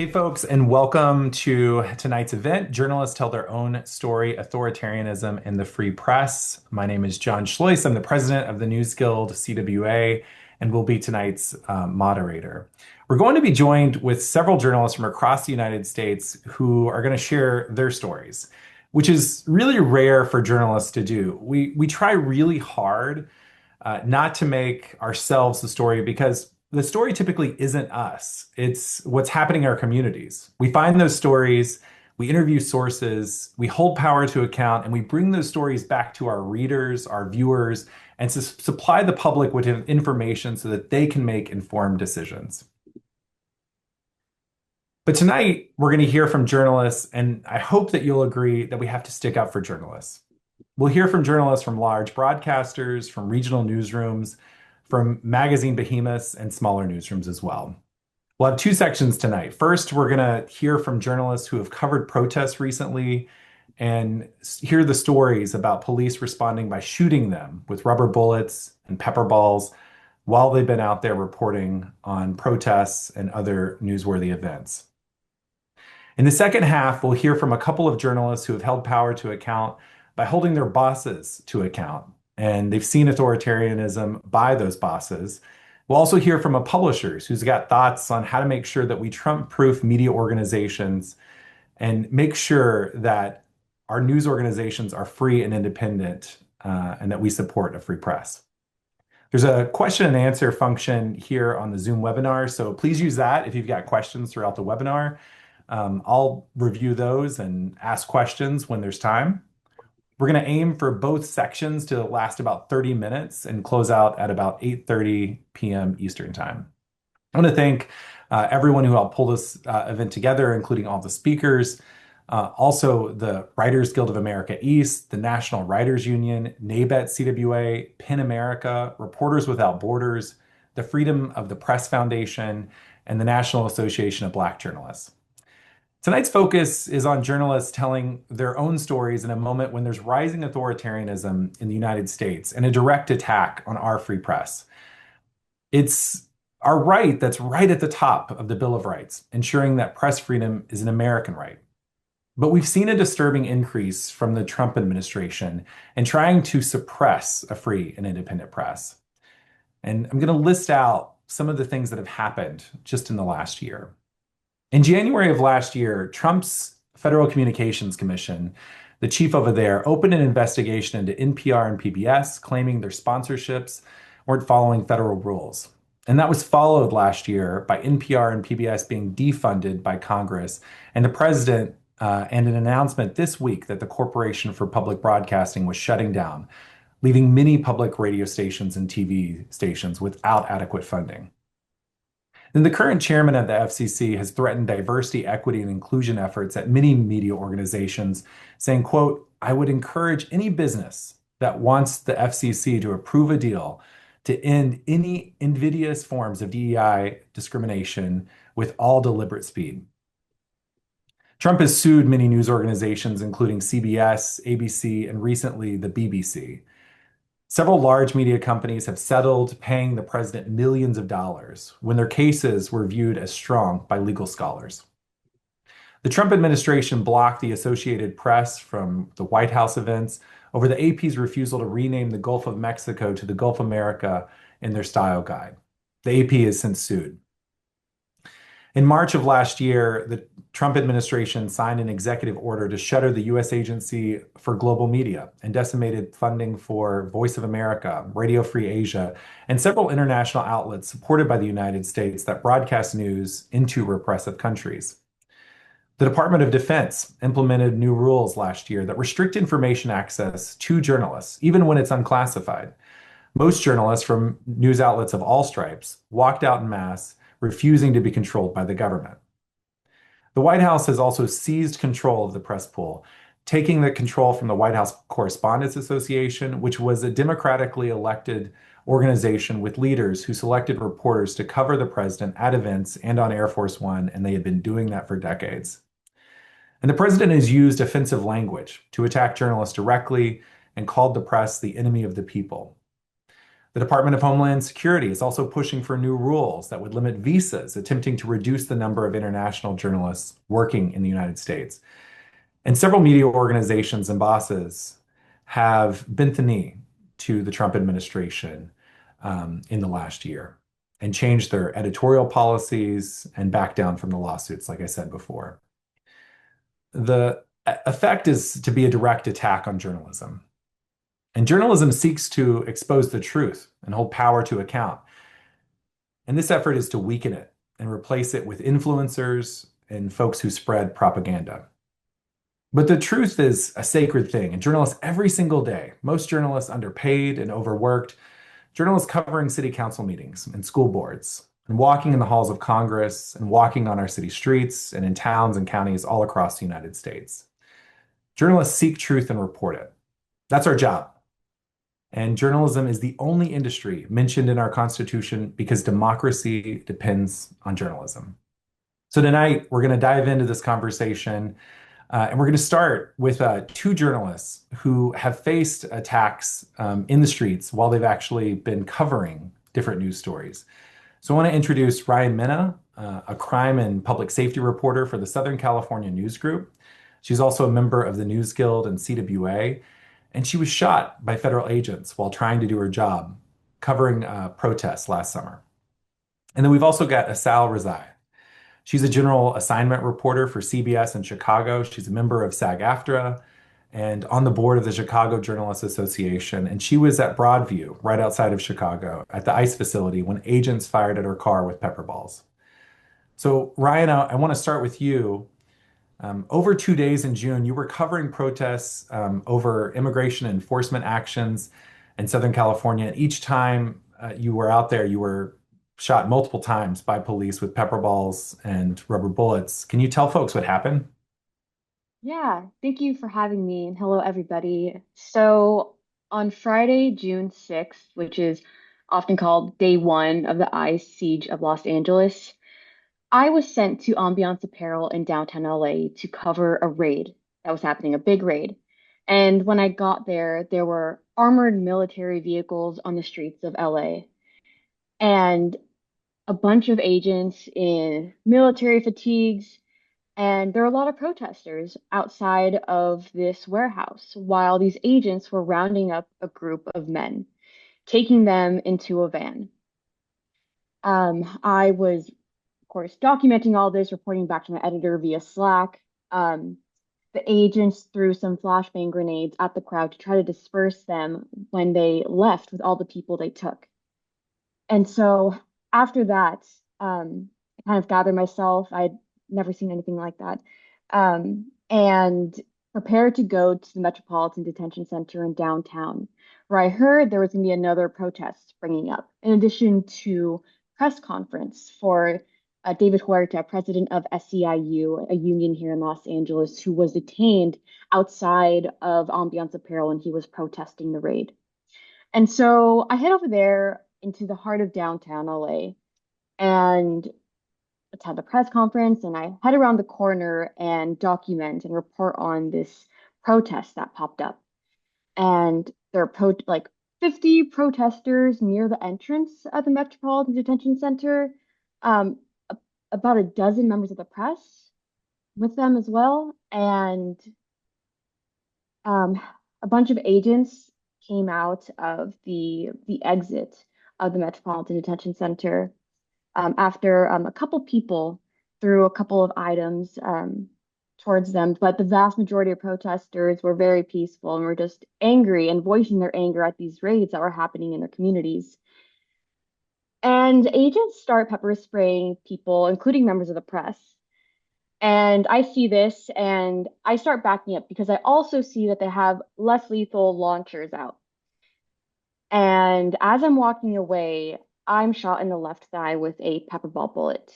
Hey, folks, and welcome to tonight's event. Journalists tell their own story, authoritarianism and the free press. My name is Jon Schleuss. I'm the president of the NewsGuild-CWA and will be tonight's moderator. We're going to be joined with several journalists from across the United States who are going to share their stories, which is really rare for journalists to do. We try really hard not to make ourselves the story because the story typically isn't us. It's what's happening in our communities. We find those stories, we interview sources, we hold power to account, and we bring those stories back to our readers, our viewers, and to supply the public with information so that they can make informed decisions. But tonight, we're going to hear from journalists, and I hope that you'll agree that we have to stick up for journalists. We'll hear from journalists from large broadcasters, from regional newsrooms, from magazine behemoths and smaller newsrooms as well. We'll have two sections tonight. First, we're going to hear from journalists who have covered protests recently and hear the stories about police responding by shooting them with rubber bullets and pepper balls while they've been out there reporting on protests and other newsworthy events. In the second half, we'll hear from a couple of journalists who have held power to account by holding their bosses to account, and they've seen authoritarianism by those bosses. We'll also hear from a publisher who's got thoughts on how to make sure that we Trump-proof media organizations and make sure that our news organizations are free and independent, and that we support a free press. There's a question and answer function here on the Zoom webinar, so please use that if you've got questions throughout the webinar. I'll review those and ask questions when there's time. We're going to aim for both sections to last about 30 minutes and close out at about 8:30 p.m. Eastern Time. I want to thank everyone who helped pull this event together, including all the speakers, also the Writers Guild of America East, the National Writers Union, NABET-CWA, PEN America, Reporters Without Borders, the Freedom of the Press Foundation, and the National Association of Black Journalists. Tonight's focus is on journalists telling their own stories in a moment when there's rising authoritarianism in the United States and a direct attack on our free press. It's our right that's right at the top of the Bill of Rights, ensuring that press freedom is an American right. But we've seen a disturbing increase from the Trump administration in trying to suppress a free and independent press. And I'm going to list out some of the things that have happened just in the last year. In January of last year, Trump's Federal Communications Commission, the chief over there, opened an investigation into NPR and PBS, claiming their sponsorships weren't following federal rules. And that was followed last year by NPR and PBS being defunded by Congress, and the president and an announcement this week that the Corporation for Public Broadcasting was shutting down, leaving many public radio stations and TV stations without adequate funding. And the current chairman of the FCC has threatened diversity, equity, and inclusion efforts at many media organizations, saying, quote, "I would encourage any business that wants the FCC to approve a deal to end any invidious forms of DEI discrimination with all deliberate speed." Trump has sued many news organizations, including CBS, ABC, and recently the BBC. Several large media companies have settled, paying the president millions of dollars when their cases were viewed as strong by legal scholars. The Trump administration blocked the Associated Press from the White House events over the AP's refusal to rename the Gulf of Mexico to the Gulf of America in their style guide. The AP has since sued. In March of last year, the Trump administration signed an executive order to shutter the U.S. Agency for Global Media and decimated funding for Voice of America, Radio Free Asia, and several international outlets supported by the United States that broadcast news into repressive countries. The Department of Defense implemented new rules last year that restrict information access to journalists, even when it's unclassified. Most journalists from news outlets of all stripes walked out en masse, refusing to be controlled by the government. The White House has also seized control of the press pool, taking the control from the White House Correspondents Association, which was a democratically elected organization with leaders who selected reporters to cover the president at events and on Air Force One, and they had been doing that for decades. And the president has used offensive language to attack journalists directly and called the press the enemy of the people. The Department of Homeland Security is also pushing for new rules that would limit visas, attempting to reduce the number of international journalists working in the United States. And several media organizations and bosses have bent the knee to the Trump administration in the last year and changed their editorial policies and backed down from the lawsuits, like I said before. The effect is to be a direct attack on journalism. And journalism seeks to expose the truth and hold power to account. And this effort is to weaken it and replace it with influencers and folks who spread propaganda. But the truth is a sacred thing, and journalists every single day, most journalists underpaid and overworked, journalists covering city council meetings and school boards, and walking in the halls of Congress, and walking on our city streets, and in towns and counties all across the United States. Journalists seek truth and report it. That's our job. And journalism is the only industry mentioned in our Constitution because democracy depends on journalism. So tonight, we're going to dive into this conversation, and we're going to start with two journalists who have faced attacks in the streets while they've actually been covering different news stories. So I want to introduce Ryanne Mena, a crime and public safety reporter for the Southern California News Group. She's also a member of the News Guild and CWA, and she was shot by federal agents while trying to do her job covering protests last summer. And then we've also got Asal Rezaei. She's a general assignment reporter for CBS in Chicago. She's a member of SAG-AFTRA and on the board of the Chicago Journalists Association. And she was at Broadview, right outside of Chicago, at the ICE facility when agents fired at her car with pepper balls. So, Ryan, I want to start with you. Over 2 days in June, you were covering protests over immigration enforcement actions in Southern California. And each time you were out there, you were shot multiple times by police with pepper balls and rubber bullets. Can you tell folks what happened? Yeah, thank you for having me, and hello, everybody. So, on Friday, June 6th, which is often called day one of the ICE siege of Los Angeles, I was sent to Ambiance Apparel in downtown LA to cover a raid that was happening, a big raid. And when I got there, there were armored military vehicles on the streets of LA and a bunch of agents in military fatigues, and there were a lot of protesters outside of this warehouse while these agents were rounding up a group of men, taking them into a van. I was, of course, documenting all this, reporting back to my editor via Slack. Um, the agents threw some flashbang grenades at the crowd to try to disperse them when they left with all the people they took. And so after that, I kind of gathered myself. I'd never seen anything like that. And prepared to go to the Metropolitan Detention Center in downtown, where I heard there was going to be another protest springing up, in addition to press conference for David Huerta, president of SEIU, a union here in Los Angeles, who was detained outside of Ambiance Apparel and he was protesting the raid. And so I head over there into the heart of downtown LA and attend a press conference, and I head around the corner and document and report on this protest that popped up. And there are like 50 protesters near the entrance of the Metropolitan Detention Center, um, about a dozen members of the press with them as well, and um, a bunch of agents came out of the exit of the Metropolitan Detention Center after a couple people threw a couple of items towards them, but the vast majority of protesters were very peaceful and were just angry and voicing their anger at these raids that were happening in their communities. And agents start pepper spraying people, including members of the press. And I see this and I start backing up because I also see that they have less lethal launchers out. And as I'm walking away, I'm shot in the left thigh with a pepper ball bullet.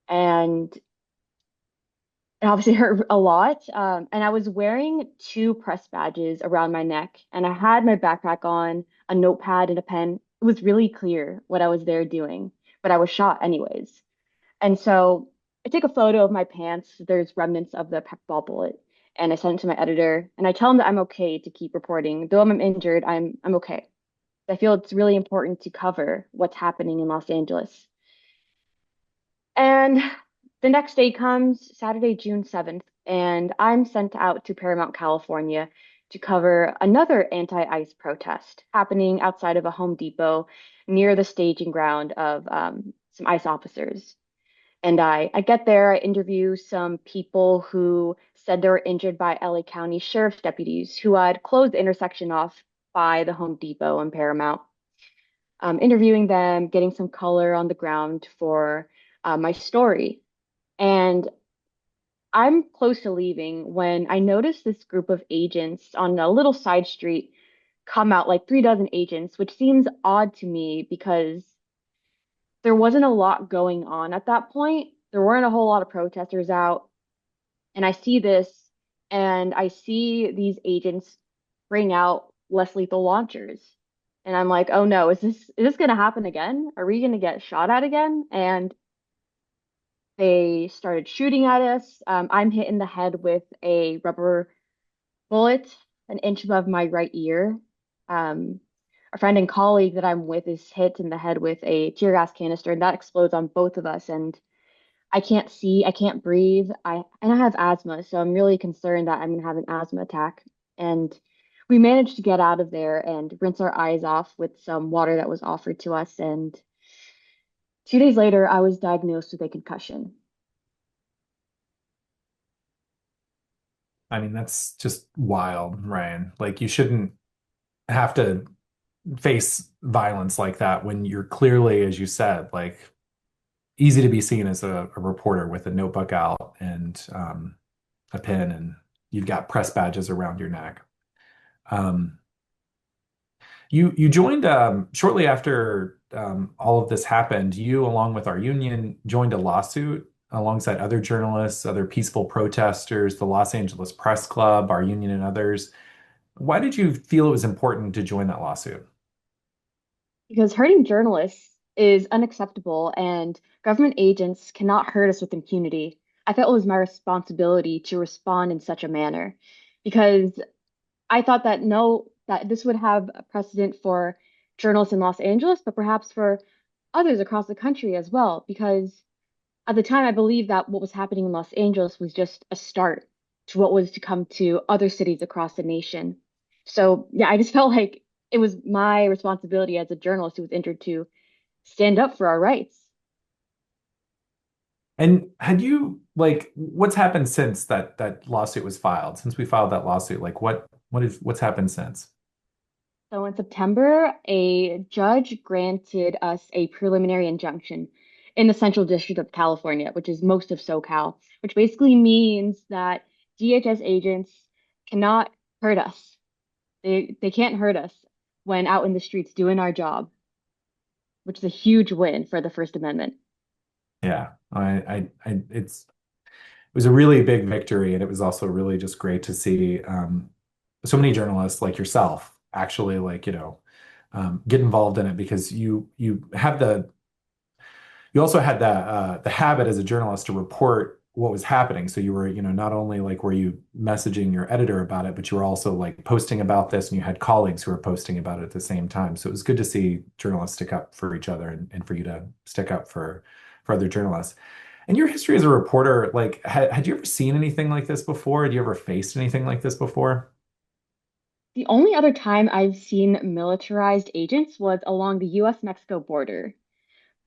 And it obviously hurt a lot. And I was wearing two press badges around my neck, and I had my backpack on, a notepad, and a pen. It was really clear what I was there doing, but I was shot anyways. And so I take a photo of my pants. There's remnants of the pepper ball bullet, and I send it to my editor, and I tell him that I'm okay to keep reporting. Though I'm injured, I'm okay. I feel it's really important to cover what's happening in Los Angeles. And the next day comes Saturday, June 7th, and I'm sent out to Paramount, California to cover another anti-ICE protest happening outside of a Home Depot near the staging ground of some ICE officers. And I get there, I interview some people who said they were injured by LA County Sheriff's deputies who had closed the intersection off by the Home Depot and Paramount. Interviewing them, getting some color on the ground for my story. And I'm close to leaving when I notice this group of agents on a little side street come out, like 3 dozen agents, which seems odd to me because there wasn't a lot going on at that point. There weren't a whole lot of protesters out. And I see this and I see these agents bring out less lethal launchers. And I'm like, oh no, is this gonna happen again? Are we gonna get shot at again? And they started shooting at us. I'm hit in the head with a rubber bullet an inch above my right ear. Um, a friend and colleague that I'm with is hit in the head with a tear gas canister, and that explodes on both of us. And I can't see, I can't breathe. I have asthma, so I'm really concerned that I'm gonna have an asthma attack. And we managed to get out of there and rinse our eyes off with some water that was offered to us. And 2 days later, I was diagnosed with a concussion. I mean, that's just wild, Ryan. Like, you shouldn't have to face violence like that when you're clearly, as you said, like easy to be seen as a reporter with a notebook out and a pen, and you've got press badges around your neck. Um, you joined shortly after all of this happened. You, along with our union, joined a lawsuit alongside other journalists, other peaceful protesters, the Los Angeles Press Club, our union, and others. Why did you feel it was important to join that lawsuit? Because hurting journalists is unacceptable and government agents cannot hurt us with impunity. I felt it was my responsibility to respond in such a manner because I thought that no, that this would have a precedent for journalists in Los Angeles, but perhaps for others across the country as well. Because at the time, I believed that what was happening in Los Angeles was just a start to what was to come to other cities across the nation. So, yeah, I just felt like it was my responsibility as a journalist who was injured to stand up for our rights. And had you like what's happened since that lawsuit was filed? Since we filed that lawsuit, like what's happened since? So in September, a judge granted us a preliminary injunction in the Central District of California, which is most of SoCal, which basically means that DHS agents cannot hurt us. They can't hurt us when out in the streets doing our job, which is a huge win for the First Amendment. Yeah, it was a really big victory, and it was also really just great to see so many journalists like yourself actually like get involved in it because you also had the habit as a journalist to report what was happening. So you were, not only like were you messaging your editor about it, but you were also like posting about this, and you had colleagues who were posting about it at the same time. So it was good to see journalists stick up for each other and for you to stick up for other journalists. And your history as a reporter, like, had you ever seen anything like this before? Had you ever faced anything like this before? The only other time I've seen militarized agents was along the US-Mexico border.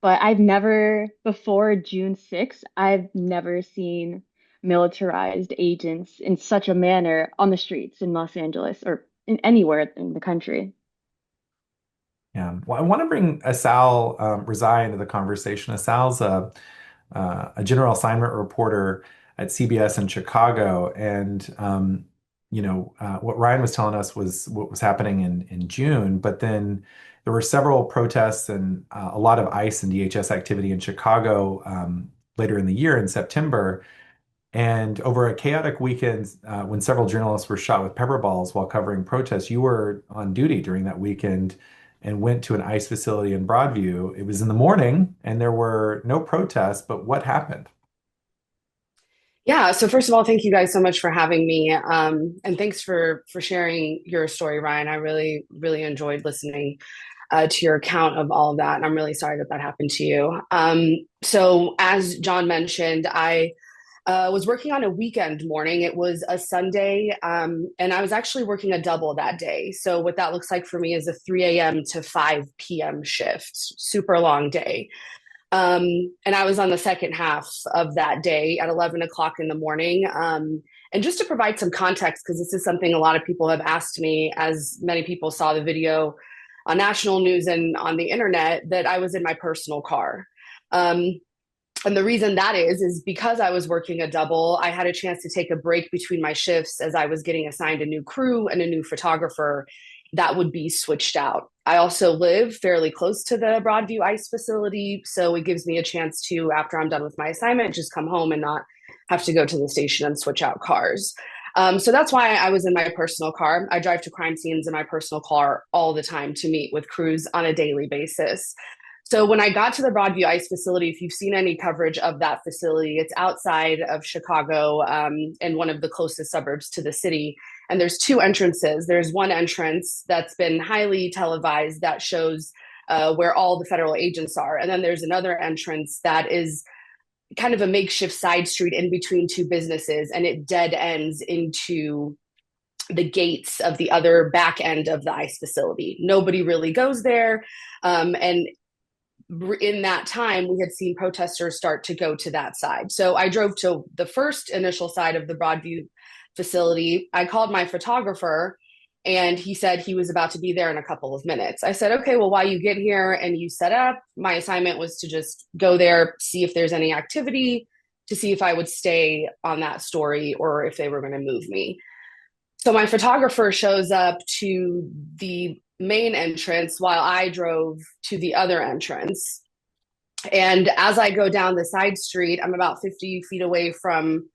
But I've never, before June 6th, I've never seen militarized agents in such a manner on the streets in Los Angeles or in anywhere in the country. Yeah. Well, I want to bring Asal Rezaei into the conversation. Asal's a general assignment reporter at CBS in Chicago, and what Ryan was telling us was what was happening in June, but then there were several protests and a lot of ICE and DHS activity in Chicago later in the year in September. And over a chaotic weekend, when several journalists were shot with pepper balls while covering protests, you were on duty during that weekend and went to an ICE facility in Broadview. It was in the morning and there were no protests, but what happened? Yeah. So first of all, thank you guys so much for having me. And thanks for sharing your story, Ryan. I really enjoyed listening to your account of all of that. And I'm really sorry that that happened to you. So as Jon mentioned, I was working on a weekend morning. It was a Sunday, and I was actually working a double that day. So what that looks like for me is a 3 a.m. to 5 p.m. shift, super long day. And I was on the second half of that day at 11 o'clock in the morning. And just to provide some context, because this is something a lot of people have asked me, as many people saw the video on national news and on the internet, that I was in my personal car. Um, and the reason that is because I was working a double, I had a chance to take a break between my shifts as I was getting assigned a new crew and a new photographer that would be switched out. I also live fairly close to the Broadview ICE facility, so it gives me a chance to, after I'm done with my assignment, just come home and not have to go to the station and switch out cars. So that's why I was in my personal car. I drive to crime scenes in my personal car all the time to meet with crews on a daily basis. So when I got to the Broadview ICE facility, if you've seen any coverage of that facility, it's outside of Chicago, in one of the closest suburbs to the city. And there's two entrances. There's one entrance that's been highly televised that shows where all the federal agents are. And then there's another entrance that is kind of a makeshift side street in between two businesses, and it dead ends into the gates of the other back end of the ICE facility. Nobody really goes there. And in that time, we had seen protesters start to go to that side. So I drove to the first initial side of the Broadview facility. I called my photographer and he said he was about to be there in a couple of minutes. I said, okay, well, while you get here and you set up, my assignment was to just go there, see if there's any activity, to see if I would stay on that story or if they were going to move me. So my photographer shows up to the main entrance while I drove to the other entrance. And as I go down the side street, I'm about 50 feet away from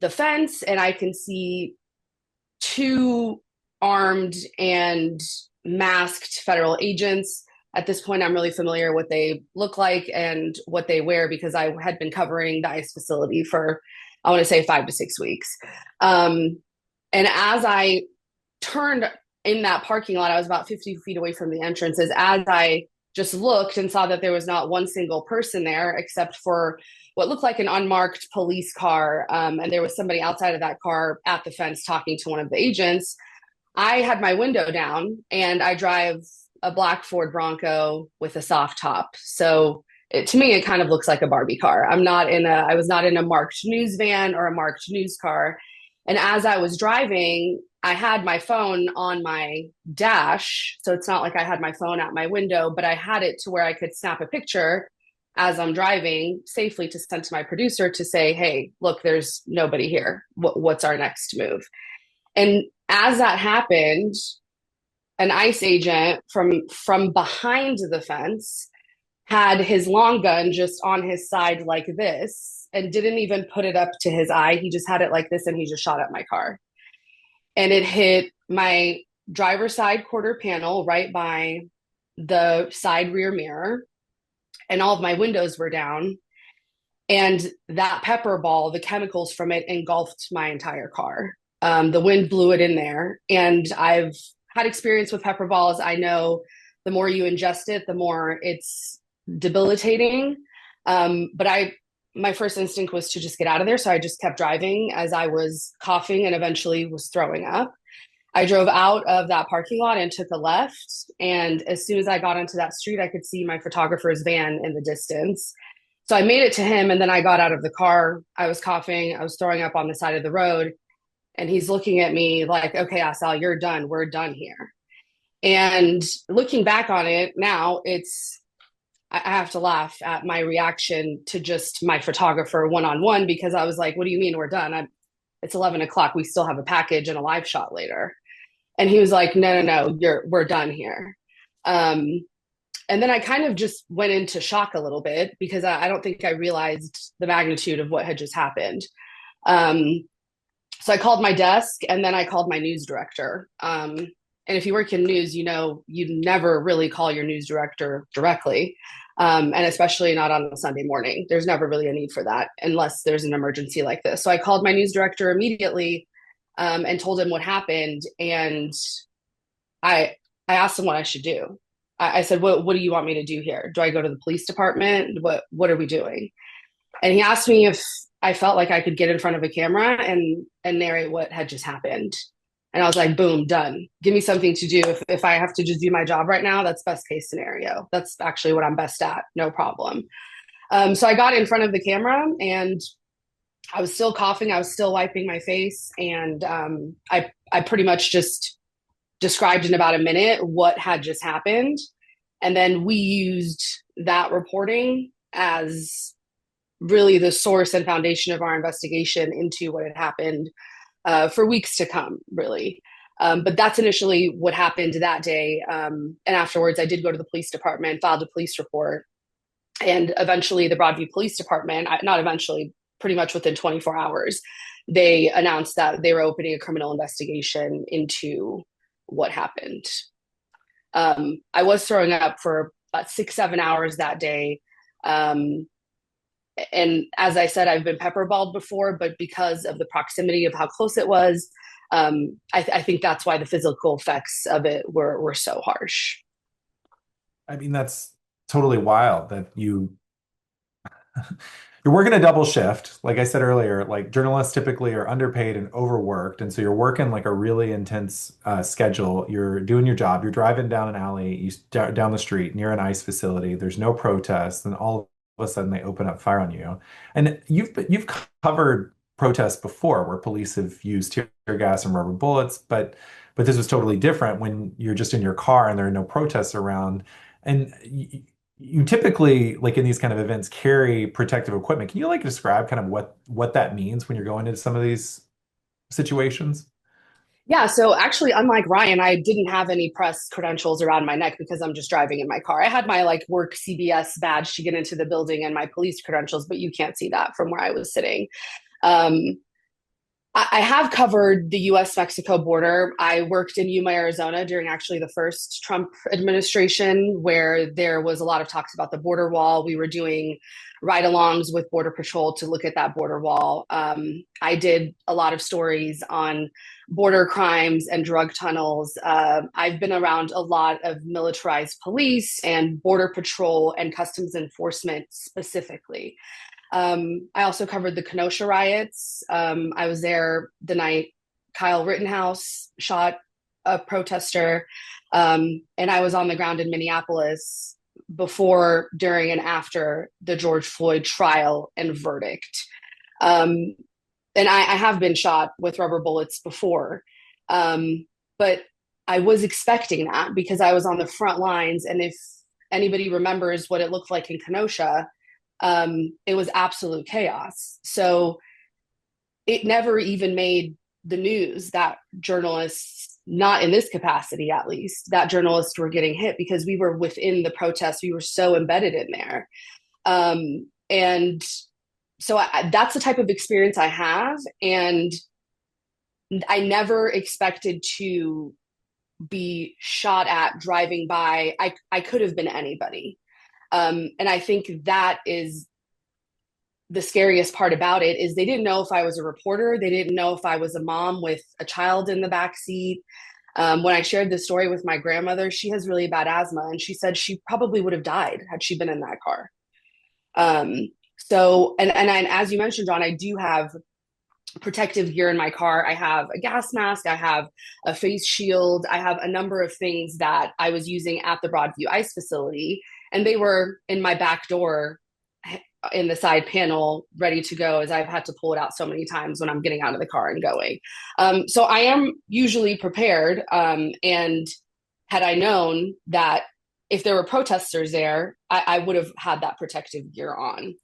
the fence, and I can see two armed and masked federal agents. At this point, I'm really familiar what they look like and what they wear because I had been covering the ICE facility for, I want to say, 5 to 6 weeks. And as I turned in that parking lot, I was about 50 feet away from the entrances. As I just looked and saw that there was not one single person there except for what looked like an unmarked police car. And there was somebody outside of that car at the fence talking to one of the agents. I had my window down and I drive a black Ford Bronco with a soft top. So to me, it kind of looks like a Barbie car. I was not in a marked news van or a marked news car. And as I was driving, I had my phone on my dash. So it's not like I had my phone at my window, but I had it to where I could snap a picture as I'm driving safely to send to my producer to say, hey, look, there's nobody here. What's our next move? And as that happened, an ICE agent from behind the fence had his long gun just on his side like this and didn't even put it up to his eye. He just had it like this and he just shot at my car. And it hit my driver's side quarter panel right by the side rear mirror, and all of my windows were down. And that pepper ball, the chemicals from it engulfed my entire car. The wind blew it in there. And I've had experience with pepper balls. I know the more you ingest it, the more it's debilitating. But my first instinct was to just get out of there. So I just kept driving as I was coughing and eventually was throwing up. I drove out of that parking lot and took a left. And as soon as I got onto that street, I could see my photographer's van in the distance. So I made it to him, and then I got out of the car. I was coughing. I was throwing up on the side of the road. And he's looking at me like, okay, Asal, you're done. We're done here. And looking back on it now, I have to laugh at my reaction to just my photographer one-on-one, because I was like, what do you mean we're done? It's 11 o'clock. We still have a package and a live shot later. And he was like, no, we're done here. And then I kind of just went into shock a little bit because I don't think I realized the magnitude of what had just happened. So I called my desk and then I called my news director. And if you work in news, you know, you never really call your news director directly. And especially not on a Sunday morning. There's never really a need for that unless there's an emergency like this. So I called my news director immediately, and told him what happened. And I I asked him what I should do. I said, what do you want me to do here? Do I go to the police department? What are we doing? And he asked me if I felt like I could get in front of a camera and narrate what had just happened. And I was like, boom, done. Give me something to do. If I have to just do my job right now, that's best case scenario. That's actually what I'm best at. No problem. So I got in front of the camera and I was still coughing. I was still wiping my face. And I pretty much just described in about a minute what had just happened. And then we used that reporting as really the source and foundation of our investigation into what had happened for weeks to come, really. But that's initially what happened that day. And afterwards, I did go to the police department, filed a police report. And eventually, the Broadview Police Department, not eventually, pretty much within 24 hours, they announced that they were opening a criminal investigation into what happened. I was throwing up for about 6, 7 hours that day. And as I said, I've been pepperballed before, but because of the proximity of how close it was, I think that's why the physical effects of it were so harsh. I mean, that's totally wild that you're working a double shift. Like I said earlier, like journalists typically are underpaid and overworked. And so you're working like a really intense schedule. You're doing your job. You're driving down an alley, down the street near an ICE facility. There's no protests. And all of a sudden they open up fire on you. And you've covered protests before where police have used tear gas and rubber bullets, but this was totally different when you're just in your car and there are no protests around. And you typically, like in these kind of events, carry protective equipment. Can you like describe kind of what that means when you're going into some of these situations? Yeah, so actually, unlike Ryan, I didn't have any press credentials around my neck because I'm just driving in my car. I had my like work CBS badge to get into the building and my police credentials, but you can't see that from where I was sitting. Um, I have covered the US Mexico border. I worked in Yuma, Arizona during actually the first Trump administration, where there was a lot of talks about the border wall. We were doing ride alongs with Border Patrol to look at that border wall. I did a lot of stories on border crimes and drug tunnels. I've been around a lot of militarized police and Border Patrol and Customs Enforcement specifically. I also covered the Kenosha riots. I was there the night Kyle Rittenhouse shot a protester. And I was on the ground in Minneapolis before, during, and after the George Floyd trial and verdict. And I have been shot with rubber bullets before. But I was expecting that because I was on the front lines. And if anybody remembers what it looked like in Kenosha, it was absolute chaos. So it never even made the news that journalists, not in this capacity at least, that journalists were getting hit because we were within the protest. We were so embedded in there. And so that's the type of experience I have. And I never expected to be shot at driving by. I could have been anybody. And I think that is the scariest part about it is they didn't know if I was a reporter. They didn't know if I was a mom with a child in the back seat. When I shared this story with my grandmother, she has really bad asthma, and she said she probably would have died had she been in that car. And as you mentioned, Jon, I do have protective gear in my car. I have a gas mask. I have a face shield. I have a number of things that I was using at the Broadview ICE facility, and they were in my back door in the side panel ready to go, as I've had to pull it out so many times when I'm getting out of the car and going. So I am usually prepared. And had I known that if there were protesters there, I would have had that protective gear on.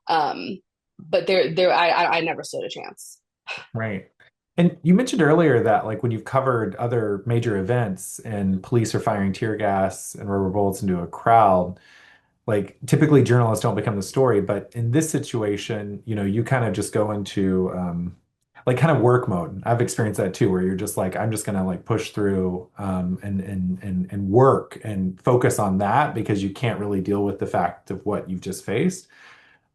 But I never stood a chance. Right. And you mentioned earlier that like when you've covered other major events and police are firing tear gas and rubber bullets into a crowd, like typically journalists don't become the story, but in this situation, you kind of just go into like kind of work mode. I've experienced that too, where you're just like, I'm just gonna like push through and work and focus on that because you can't really deal with the fact of what you've just faced.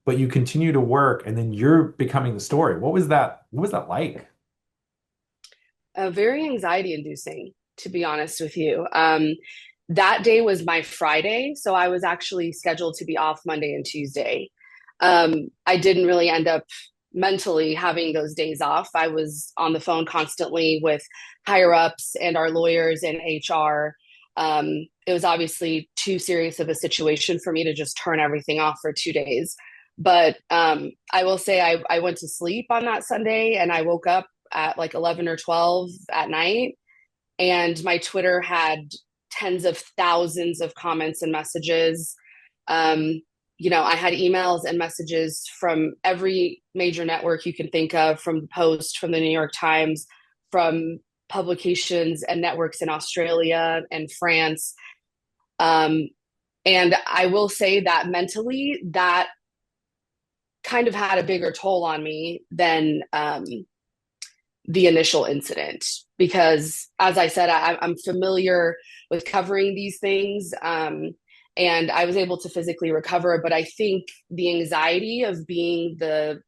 But you continue to work and then you're becoming the story. What was that like? Very anxiety inducing, to be honest with you. That day was my Friday, so I was actually scheduled to be off Monday and Tuesday. I didn't really end up mentally having those days off. I was on the phone constantly with higher ups and our lawyers and HR. It was obviously too serious of a situation for me to just turn everything off for 2 days. But I will say I went to sleep on that Sunday and I woke up at like 11 or 12 at night, and my Twitter had tens of thousands of comments and messages. Um, I had emails and messages from every major network you can think of, from the Post, from the New York Times, from publications and networks in Australia and France. And I will say that mentally, that kind of had a bigger toll on me than the initial incident, because as I said, I'm familiar with covering these things, and I was able to physically recover. But I think the anxiety of being the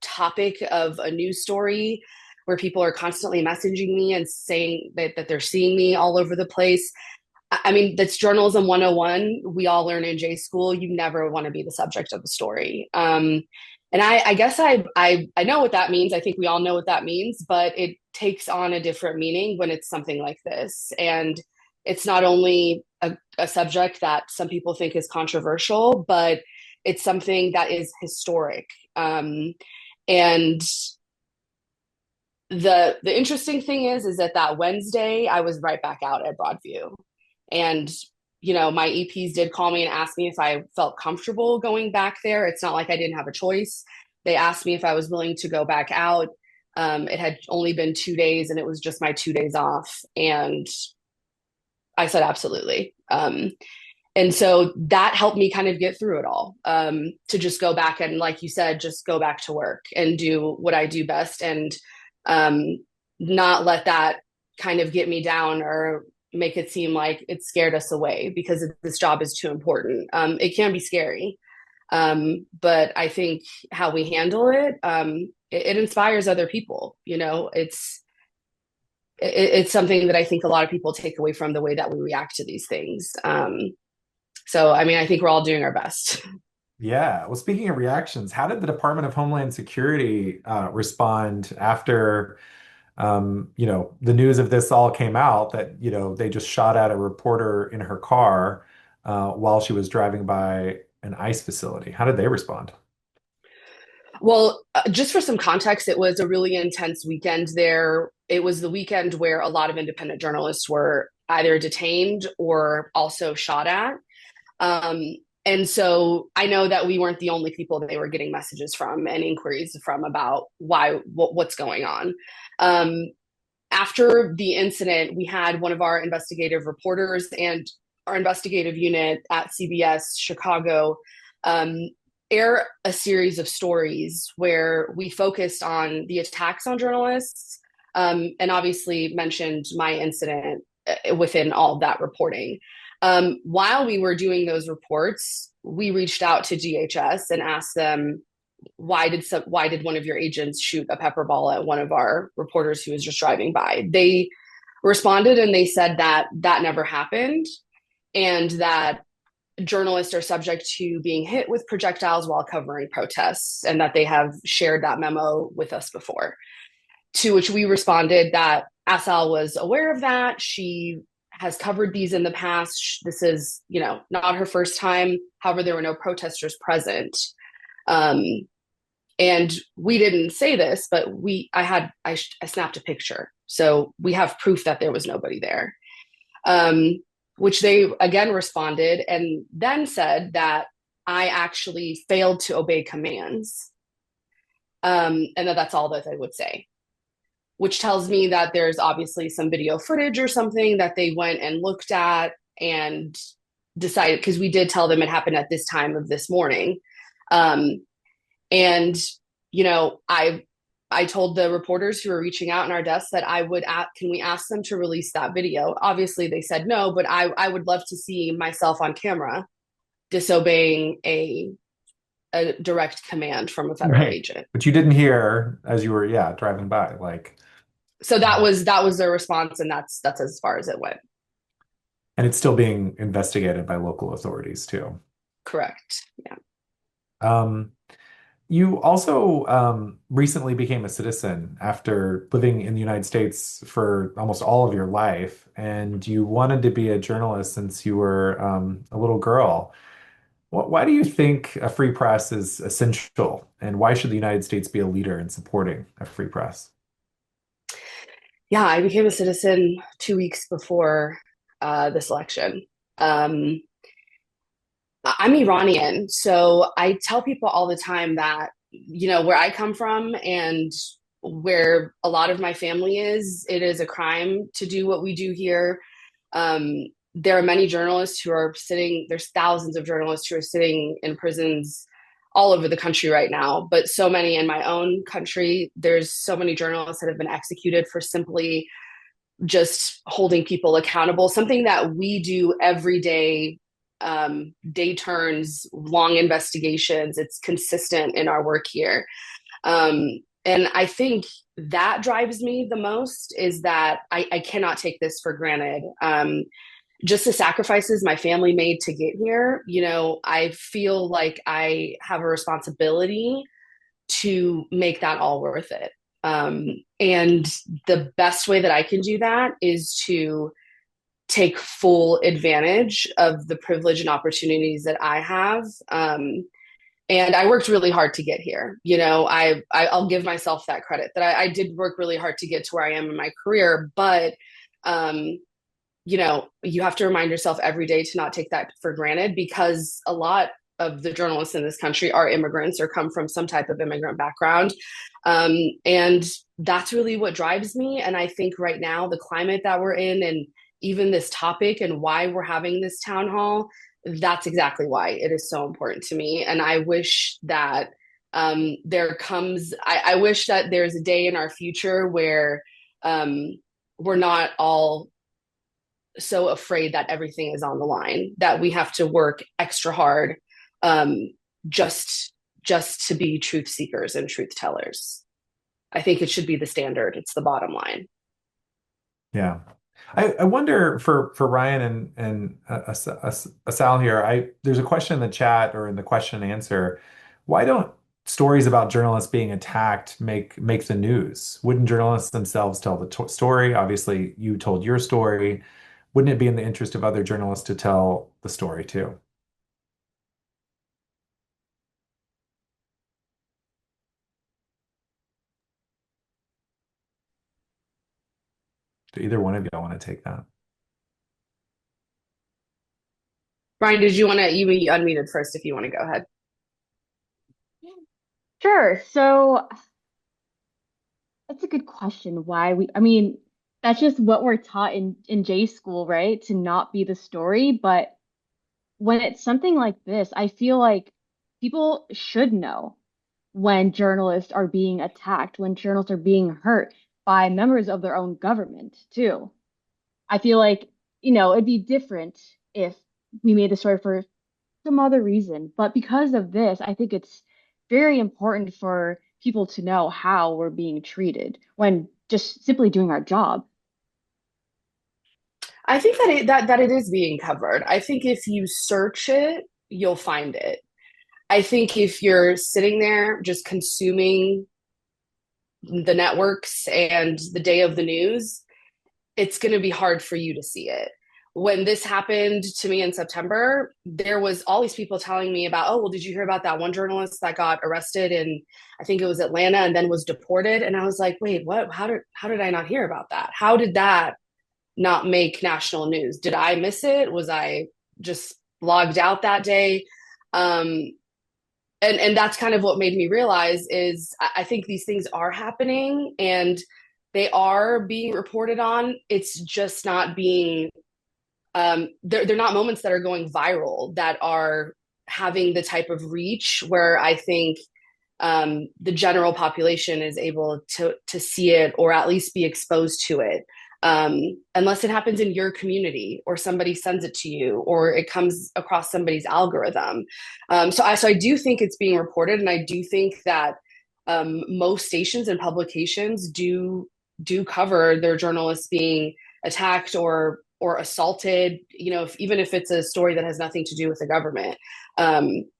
topic of a news story where people are constantly messaging me and saying that they're seeing me all over the place. I mean, that's journalism 101. We all learn in J school. You never want to be the subject of the story. And I guess I know what that means. I think we all know what that means, but it takes on a different meaning when it's something like this. And it's not only a subject that some people think is controversial, but it's something that is historic. And the interesting thing is that Wednesday I was right back out at Broadview. And my EPs did call me and ask me if I felt comfortable going back there. It's not like I didn't have a choice. They asked me if I was willing to go back out. It had only been 2 days and it was just my 2 days off. And I said, absolutely. And so that helped me kind of get through it all, to just go back and, like you said, just go back to work and do what I do best, and not let that kind of get me down or make it seem like it scared us away, because this job is too important. It can be scary, but I think how we handle it, it inspires other people. It's something that I think a lot of people take away from the way that we react to these things. So, I mean, I think we're all doing our best. Yeah. Well, speaking of reactions, how did the Department of Homeland Security respond after the news of this all came out, that, they just shot at a reporter in her car while she was driving by an ICE facility? How did they respond? Well, just for some context, it was a really intense weekend there. It was the weekend where a lot of independent journalists were either detained or also shot at. Um, and so I know that we weren't the only people they were getting messages from and inquiries from about what's going on. Um, After the incident, we had one of our investigative reporters and our investigative unit at CBS Chicago air a series of stories where we focused on the attacks on journalists, and obviously mentioned my incident within all of that reporting. While we were doing those reports, we reached out to DHS and asked them, why did one of your agents shoot a pepper ball at one of our reporters who was just driving by? They responded and they said that never happened, and that journalists are subject to being hit with projectiles while covering protests, and that they have shared that memo with us before. To which we responded that Asal was aware of that. She has covered these in the past. This is, not her first time. However, there were no protesters present. And we didn't say this, but I snapped a picture. So we have proof that there was nobody there. Which they again responded and then said that I actually failed to obey commands. And that's all that they would say, which tells me that there's obviously some video footage or something that they went and looked at and decided, because we did tell them it happened at this time of this morning. And, I told the reporters who were reaching out in our desk that can we ask them to release that video? Obviously, they said no, but I would love to see myself on camera disobeying a direct command from a federal Right. agent. But you didn't hear as you were, yeah, driving by. Like, So that was their response, and that's as far as it went. and it's still being investigated by local authorities too. Correct. Yeah. Um, you also recently became a citizen after living in the United States for almost all of your life, and you wanted to be a journalist since you were a little girl. Why do you think a free press is essential, and why should the United States be a leader in supporting a free press? Yeah, I became a citizen 2 weeks before this election. Um, I'm Iranian, so I tell people all the time that, where I come from and where a lot of my family is, it is a crime to do what we do here. Um, there are many journalists who are there's thousands of journalists who are sitting in prisons all over the country right now, but so many in my own country. There's so many journalists that have been executed for simply just holding people accountable, something that we do every day, day turns, long investigations. It's consistent in our work here. And I think that drives me the most is that I cannot take this for granted. Just the sacrifices my family made to get here, I feel like I have a responsibility to make that all worth it. And the best way that I can do that is to take full advantage of the privilege and opportunities that I have. And I worked really hard to get here. I'll give myself that credit that I did work really hard to get to where I am in my career, but you have to remind yourself every day to not take that for granted, because a lot of the journalists in this country are immigrants or come from some type of immigrant background. And that's really what drives me. And I think right now, the climate that we're in, and even this topic and why we're having this town hall, that's exactly why it is so important to me. And I wish that I wish that there's a day in our future where we're not all so afraid that everything is on the line, that we have to work extra hard just to be truth seekers and truth tellers. I think it should be the standard. It's the bottom line. Yeah. I wonder for Ryan and Asal here, there's a question in the chat or in the question and answer. Why don't stories about journalists being attacked make the news? Wouldn't journalists themselves tell the story? Obviously, you told your story. Wouldn't it be in the interest of other journalists to tell the story too? Do either one of y'all want to take that? Brian, you be unmuted first if you want to go ahead. Sure. So that's a good question. I mean, that's just what we're taught in J school, right? To not be the story. But when it's something like this, I feel like people should know when journalists are being attacked, when journalists are being hurt by members of their own government, too. I feel like, it'd be different if we made the story for some other reason. But because of this, I think it's very important for people to know how we're being treated when just simply doing our job. I think that it is being covered. I think if you search it, you'll find it. I think if you're sitting there just consuming the networks and the day of the news, it's going to be hard for you to see it. When this happened to me in September, there was all these people telling me about, oh, well, did you hear about that one journalist that got arrested in, I think it was Atlanta, and then was deported? And I was like, wait, what? How did I not hear about that? How did that not make national news? Did I miss it? Was I just logged out that day? And that's kind of what made me realize is I think these things are happening and they are being reported on. It's just not being they're not moments that are going viral, that are having the type of reach where I think the general population is able to see it or at least be exposed to it, unless it happens in your community or somebody sends it to you or it comes across somebody's algorithm. So I do think it's being reported, and I do think that most stations and publications do cover their journalists being attacked or assaulted. Even if it's a story that has nothing to do with the government,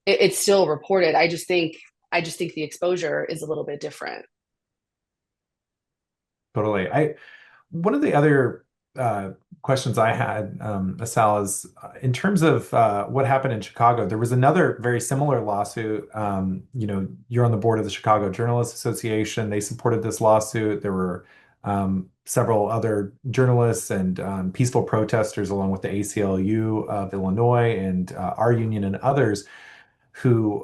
it's still reported. I just think the exposure is a little bit different. Totally. One of the other questions I had, Asal, is in terms of what happened in Chicago. There was another very similar lawsuit. You're on the board of the Chicago Journalists Association. They supported this lawsuit. There were several other journalists and peaceful protesters, along with the ACLU of Illinois and our union and others, who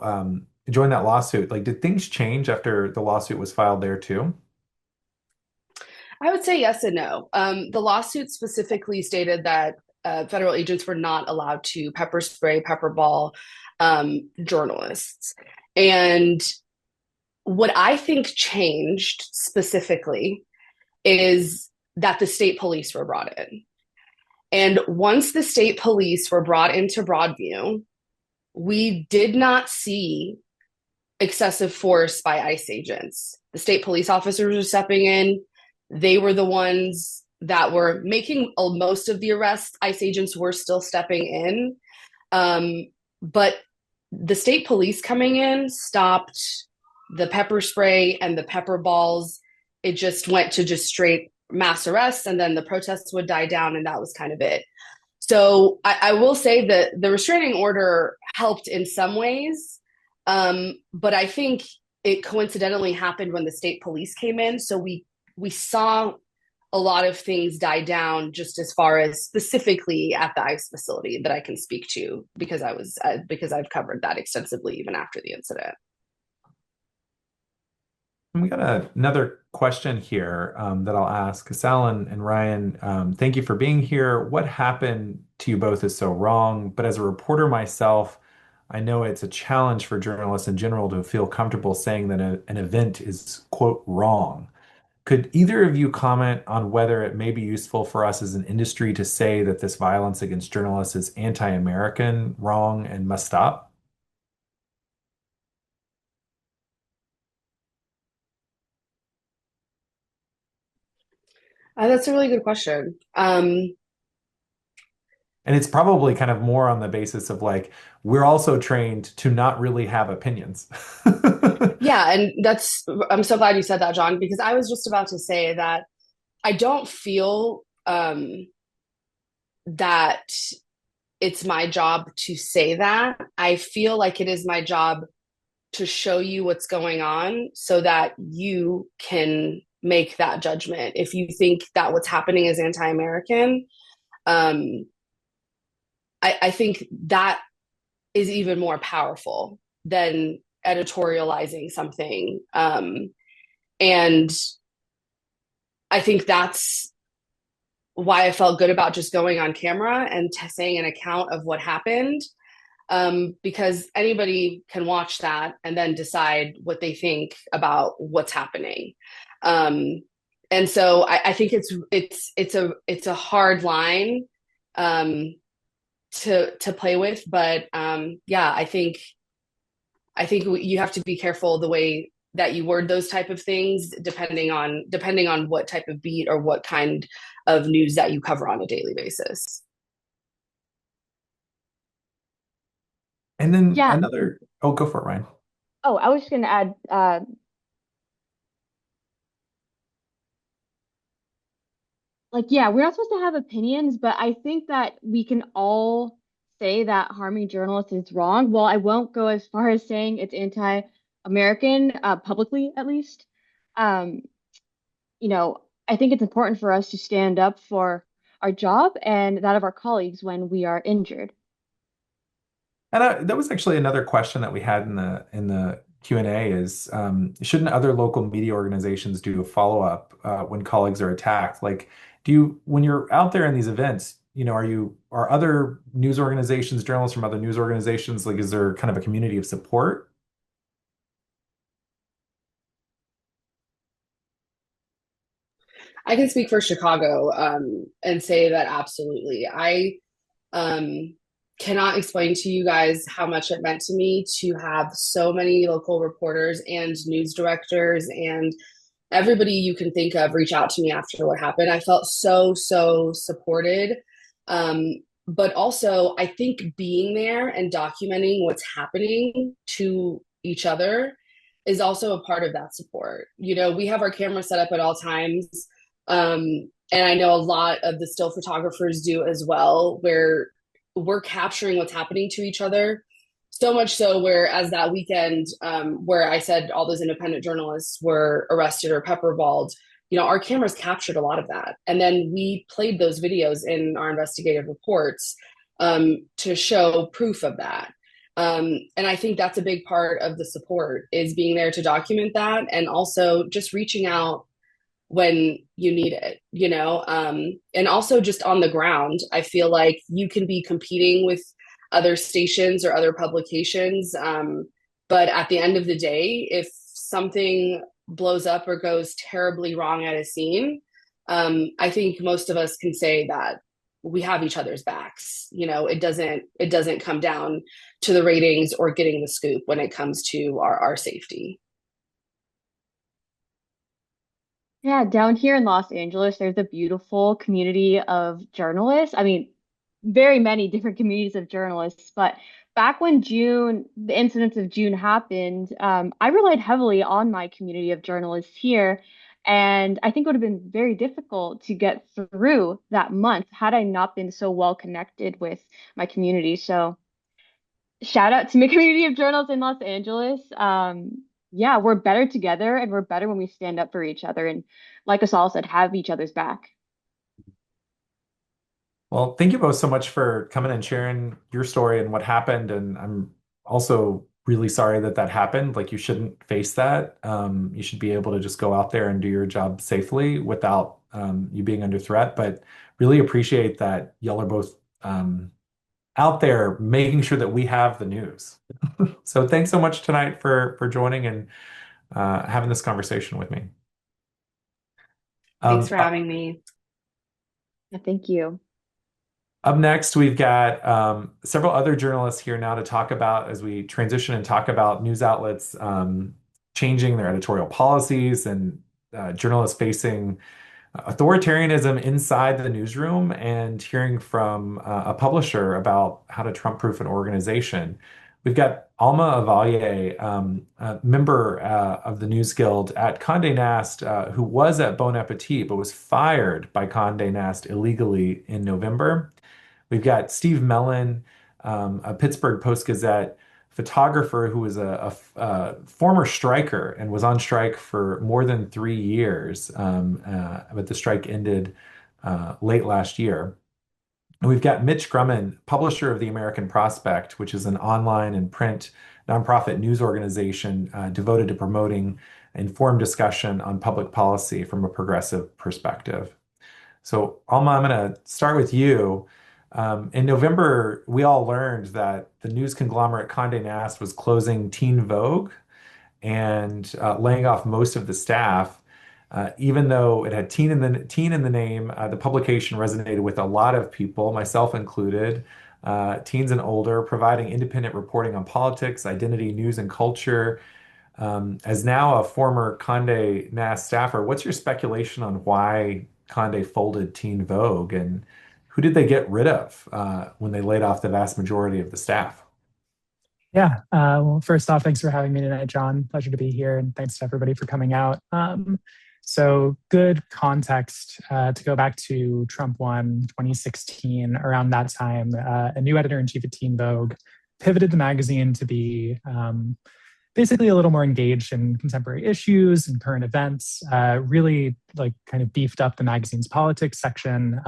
joined that lawsuit. Like, did things change after the lawsuit was filed there too? I would say yes and no. The lawsuit specifically stated that federal agents were not allowed to pepper spray, pepper ball journalists. And what I think changed specifically is that the state police were brought in. And once the state police were brought into Broadview, we did not see excessive force by ICE agents. The state police officers were stepping in. They were the ones that were making most of the arrests. ICE agents were still stepping in. But the state police coming in stopped the pepper spray and the pepper balls. It just went to just straight mass arrests, and then the protests would die down, and that was kind of it. So I will say that the restraining order helped in some ways, but I think it coincidentally happened when the state police came in. So we saw a lot of things die down, just as far as specifically at the ICE facility that I can speak to, because I've covered that extensively even after the incident. We got another question here that I'll ask. Asal and Ryan, thank you for being here. What happened to you both is so wrong, but as a reporter myself, I know it's a challenge for journalists in general to feel comfortable saying that an event is, quote, wrong. Could either of you comment on whether it may be useful for us as an industry to say that this violence against journalists is anti-American, wrong, and must stop? That's a really good question. And it's probably kind of more on the basis of like, we're also trained to not really have opinions. Yeah, and I'm so glad you said that, Jon, because I was just about to say that I don't feel that it's my job to say that. I feel like it is my job to show you what's going on so that you can make that judgment. If you think that what's happening is anti-American, um, I think that is even more powerful than editorializing something. And I think that's why I felt good about just going on camera and saying an account of what happened, because anybody can watch that and then decide what they think about what's happening. And so I think it's a hard line to play with, but yeah, I think you have to be careful the way that you word those type of things, depending on what type of beat or what kind of news that you cover on a daily basis. And then Yeah. oh, go for it, Ryan. Oh, I was just going to add, yeah, we're not supposed to have opinions, but I think that we can all say that harming journalists is wrong. Well, I won't go as far as saying it's anti-American, publicly at least. Um, I think it's important for us to stand up for our job and that of our colleagues when we are injured. And that was actually another question that we had in the Q&A is shouldn't other local media organizations do a follow-up when colleagues are attacked? Like, when you're out there in these events, are other news organizations, journalists from other news organizations, like, is there kind of a community of support? I can speak for Chicago and say that absolutely. I cannot explain to you guys how much it meant to me to have so many local reporters and news directors and everybody you can think of reach out to me after what happened. I felt so supported. But also, I think being there and documenting what's happening to each other is also a part of that support. You know, we have our camera set up at all times. And I know a lot of the still photographers do as well, where we're capturing what's happening to each other. So much so where, as that weekend, where I said all those independent journalists were arrested or pepperballed, you know, our cameras captured a lot of that. And then we played those videos in our investigative reports to show proof of that. And I think that's a big part of the support, is being there to document that, and also just reaching out when you need it, you know? And also just on the ground, I feel like you can be competing with other stations or other publications. But at the end of the day, if something blows up or goes terribly wrong at a scene, I think most of us can say that we have each other's backs. You know, it doesn't come down to the ratings or getting the scoop when it comes to our safety. Yeah, down here in Los Angeles, there's a beautiful community of journalists. I mean, very many different communities of journalists, but back when the incidents of June happened, I relied heavily on my community of journalists here. And I think it would have been very difficult to get through that month had I not been so well connected with my community. So shout out to my community of journalists in Los Angeles. Yeah, we're better together and we're better when we stand up for each other. And like Asal said, have each other's back. Well, thank you both so much for coming and sharing your story and what happened. And I'm also really sorry that that happened. Like, you shouldn't face that. You should be able to just go out there and do your job safely without you being under threat. But really appreciate that y'all are both out there making sure that we have the news. So thanks so much tonight for joining and having this conversation with me. Thanks for Up having me. Yeah, thank you. up next, we've got several other journalists here now to talk about, as we transition and talk about news outlets changing their editorial policies and journalists facing authoritarianism inside the newsroom, and hearing from a publisher about how to Trump-proof an organization. We've got Alma Avalle, a member of the News Guild at Conde Nast, who was at Bon Appetit but was fired by Conde Nast illegally in November. We've got Steve Mellon, a Pittsburgh Post-Gazette photographer who was a former striker and was on strike for more than 3 years, but the strike ended late last year. And we've got Mitch Grummon, publisher of the American Prospect, which is an online and print nonprofit news organization devoted to promoting informed discussion on public policy from a progressive perspective. So, Alma, I'm going to start with you. In November, we all learned that the news conglomerate Condé Nast was closing Teen Vogue and laying off most of the staff. Even though it had teen in the name, the publication resonated with a lot of people, myself included, teens and older, providing independent reporting on politics, identity, news, and culture. As now a former Condé Nast staffer, what's your speculation on why Condé folded Teen Vogue, and who did they get rid of when they laid off the vast majority of the staff? Yeah. Well, first off, thanks for having me tonight, John. Pleasure to be here. And thanks to everybody for coming out. So good context to go back to Trump won 2016. Around that time, a new editor-in-chief at Teen Vogue pivoted the magazine to be basically a little more engaged in contemporary issues and current events, really like kind of beefed up the magazine's politics section.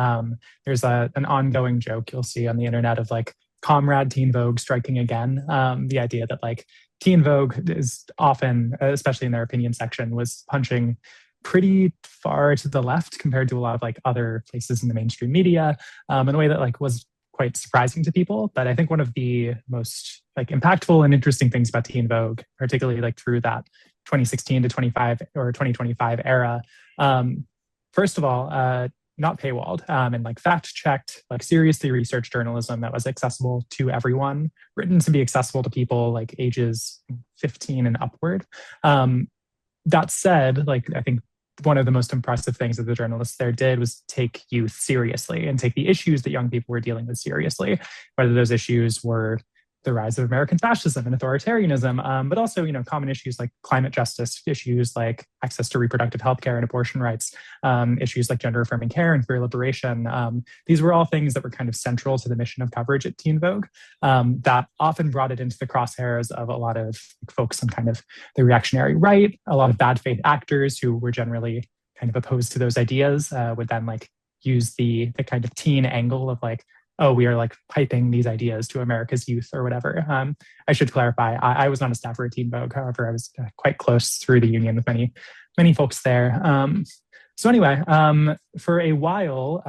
There's an ongoing joke you'll see on the internet of like Comrade Teen Vogue striking again. The idea that like Teen Vogue is often, especially in their opinion section, was punching pretty far to the left compared to a lot of like other places in the mainstream media, in a way that like was quite surprising to people. But I think one of the most like impactful and interesting things about Teen Vogue, particularly like through that 2016 to 25 or 2025 era, first of all, not paywalled, and like fact-checked, like seriously researched journalism that was accessible to everyone, written to be accessible to people like ages 15 and upward. That said, like I think one of the most impressive things that the journalists there did was take youth seriously and take the issues that young people were dealing with seriously, whether those issues were the rise of American fascism and authoritarianism, but also, common issues like climate justice, issues like access to reproductive health care and abortion rights, issues like gender affirming care and queer liberation. These were all things that were kind of central to the mission of coverage at Teen Vogue, that often brought it into the crosshairs of a lot of folks on kind of the reactionary right. A lot of bad faith actors who were generally kind of opposed to those ideas would then like use the kind of teen angle of like, oh, we are like piping these ideas to America's youth or whatever. I should clarify, I was not a staffer at Teen Vogue. However, I was quite close through the union with many folks there. So anyway, for a while,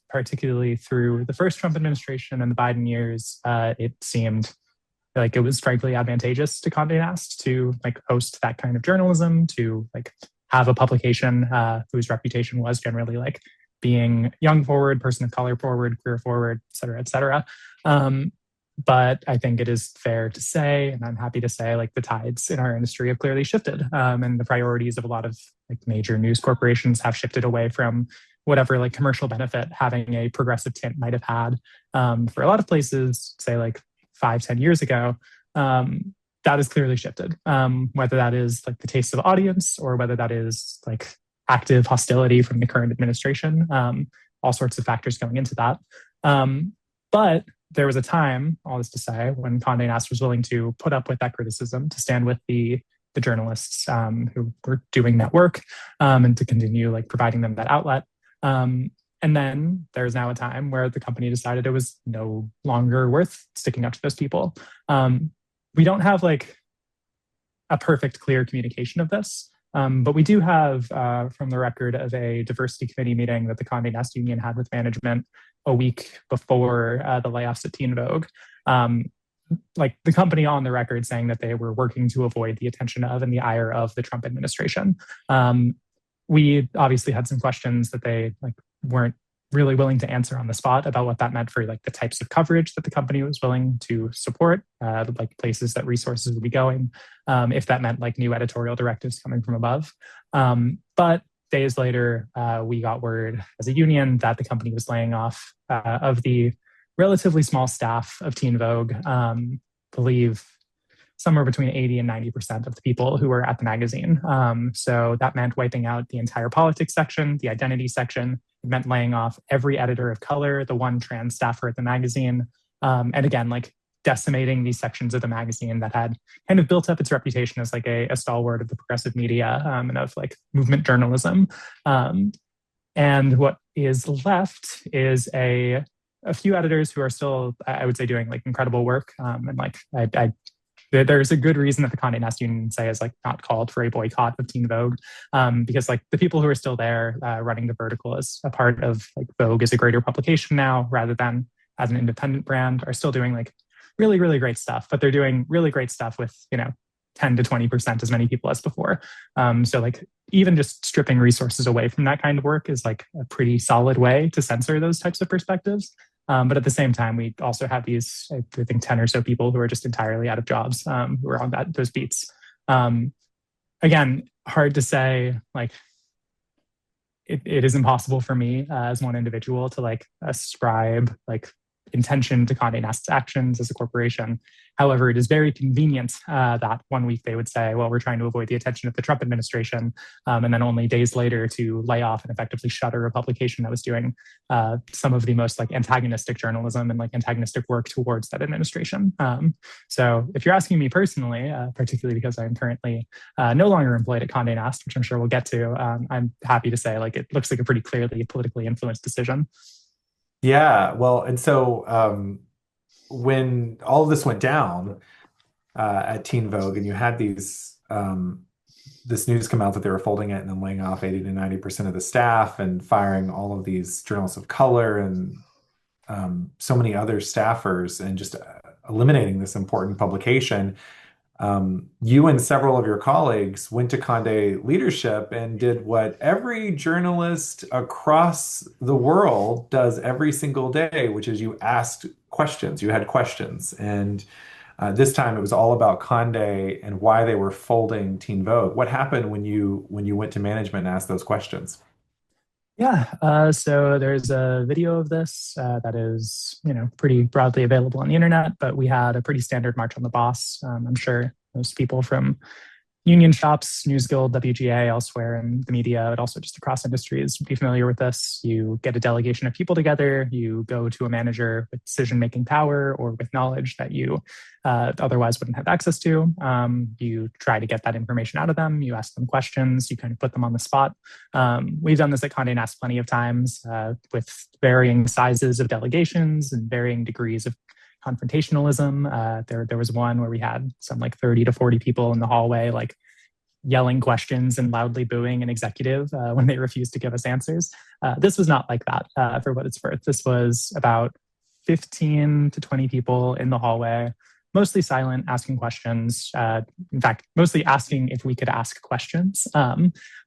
particularly through the first Trump administration and the Biden years, it seemed like it was frankly advantageous to Conde Nast to like host that kind of journalism, to like have a publication whose reputation was generally like being young forward, person of color forward, queer forward, et cetera, et cetera. But I think it is fair to say, and I'm happy to say, like the tides in our industry have clearly shifted, and the priorities of a lot of like major news corporations have shifted away from whatever like commercial benefit having a progressive tint might have had for a lot of places, say like 5-10 years ago. That has clearly shifted, whether that is like the taste of the audience or whether that is like active hostility from the current administration, all sorts of factors going into that. But there was a time, all this to say, when Conde Nast was willing to put up with that criticism, to stand with the journalists who were doing that work, and to continue like providing them that outlet. And then there's now a time where the company decided it was no longer worth sticking up to those people. We don't have like a perfect, clear communication of this. But we do have from the record of a diversity committee meeting that the Conde Nast Union had with management a week before the layoffs at Teen Vogue, like the company on the record saying that they were working to avoid the attention of and the ire of the Trump administration. We obviously had some questions that they like weren't really willing to answer on the spot about what that meant for like the types of coverage that the company was willing to support, like places that resources would be going, if that meant like new editorial directives coming from above. But days later, we got word as a union that the company was laying off of the relatively small staff of Teen Vogue, believe somewhere between 80 and 90% of the people who were at the magazine. So that meant wiping out the entire politics section, the identity section. It meant laying off every editor of color, the one trans staffer at the magazine. And again, like decimating these sections of the magazine that had kind of built up its reputation as like a stalwart of the progressive media and of like movement journalism. And what is left is a few editors who are still, I would say, doing like incredible work. And like there's a good reason that the Conde Nast Union say is like not called for a boycott of Teen Vogue, because like the people who are still there running the vertical as a part of like Vogue as a greater publication now, rather than as an independent brand, are still doing like really, really great stuff. But they're doing really great stuff with 10 to 20% as many people as before. So like even just stripping resources away from that kind of work is like a pretty solid way to censor those types of perspectives. But at the same time, we also have these, I think, 10 or so people who are just entirely out of jobs, who are on those beats. Again, hard to say, like, it is impossible for me as one individual to like ascribe like intention to Conde Nast's actions as a corporation. However, it is very convenient that 1 week they would say, well, we're trying to avoid the attention of the Trump administration, and then only days later to lay off and effectively shutter a publication that was doing some of the most like antagonistic journalism and like antagonistic work towards that administration. So if you're asking me personally, particularly because I'm currently no longer employed at Conde Nast, which I'm sure we'll get to, I'm happy to say like it looks like a pretty clearly politically influenced decision. Yeah, well, and so when all of this went down at Teen Vogue, and you had this news come out that they were folding it and then laying off 80 to 90% of the staff and firing all of these journalists of color and so many other staffers and just eliminating this important publication, You and several of your colleagues went to Conde leadership and did what every journalist across the world does every single day, which is you asked questions. You had questions. And this time it was all about Conde and why they were folding Teen Vogue. What happened when you went to management and asked those questions? Yeah, so there's a video of this that is, pretty broadly available on the internet, but we had a pretty standard March on the Boss. I'm sure most people from union shops, NewsGuild, WGA, elsewhere in the media, but also just across industries would be familiar with this. You get a delegation of people together, you go to a manager with decision-making power or with knowledge that you otherwise wouldn't have access to. You try to get that information out of them, you ask them questions, you kind of put them on the spot. We've done this at Conde Nast plenty of times with varying sizes of delegations and varying degrees of confrontationalism. There was one where we had some like 30 to 40 people in the hallway, like yelling questions and loudly booing an executive when they refused to give us answers. This was not like that, for what it's worth. This was about 15 to 20 people in the hallway, mostly silent, asking questions. In fact, mostly asking if we could ask questions,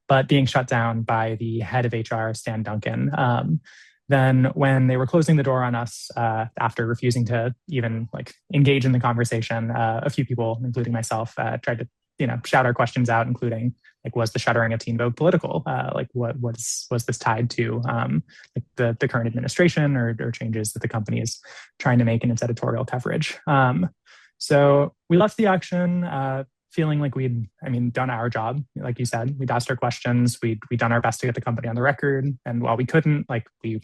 but being shut down by the head of HR, Stan Duncan. Then when they were closing the door on us after refusing to even like engage in the conversation, a few people, including myself, tried to shout our questions out, including like, was the shuttering of Teen Vogue political? Like what was this tied to like the current administration or changes that the company is trying to make in its editorial coverage? So we left the action feeling like we'd done our job. Like you said, we'd asked our questions, we'd done our best to get the company on the record. And while we couldn't, like we were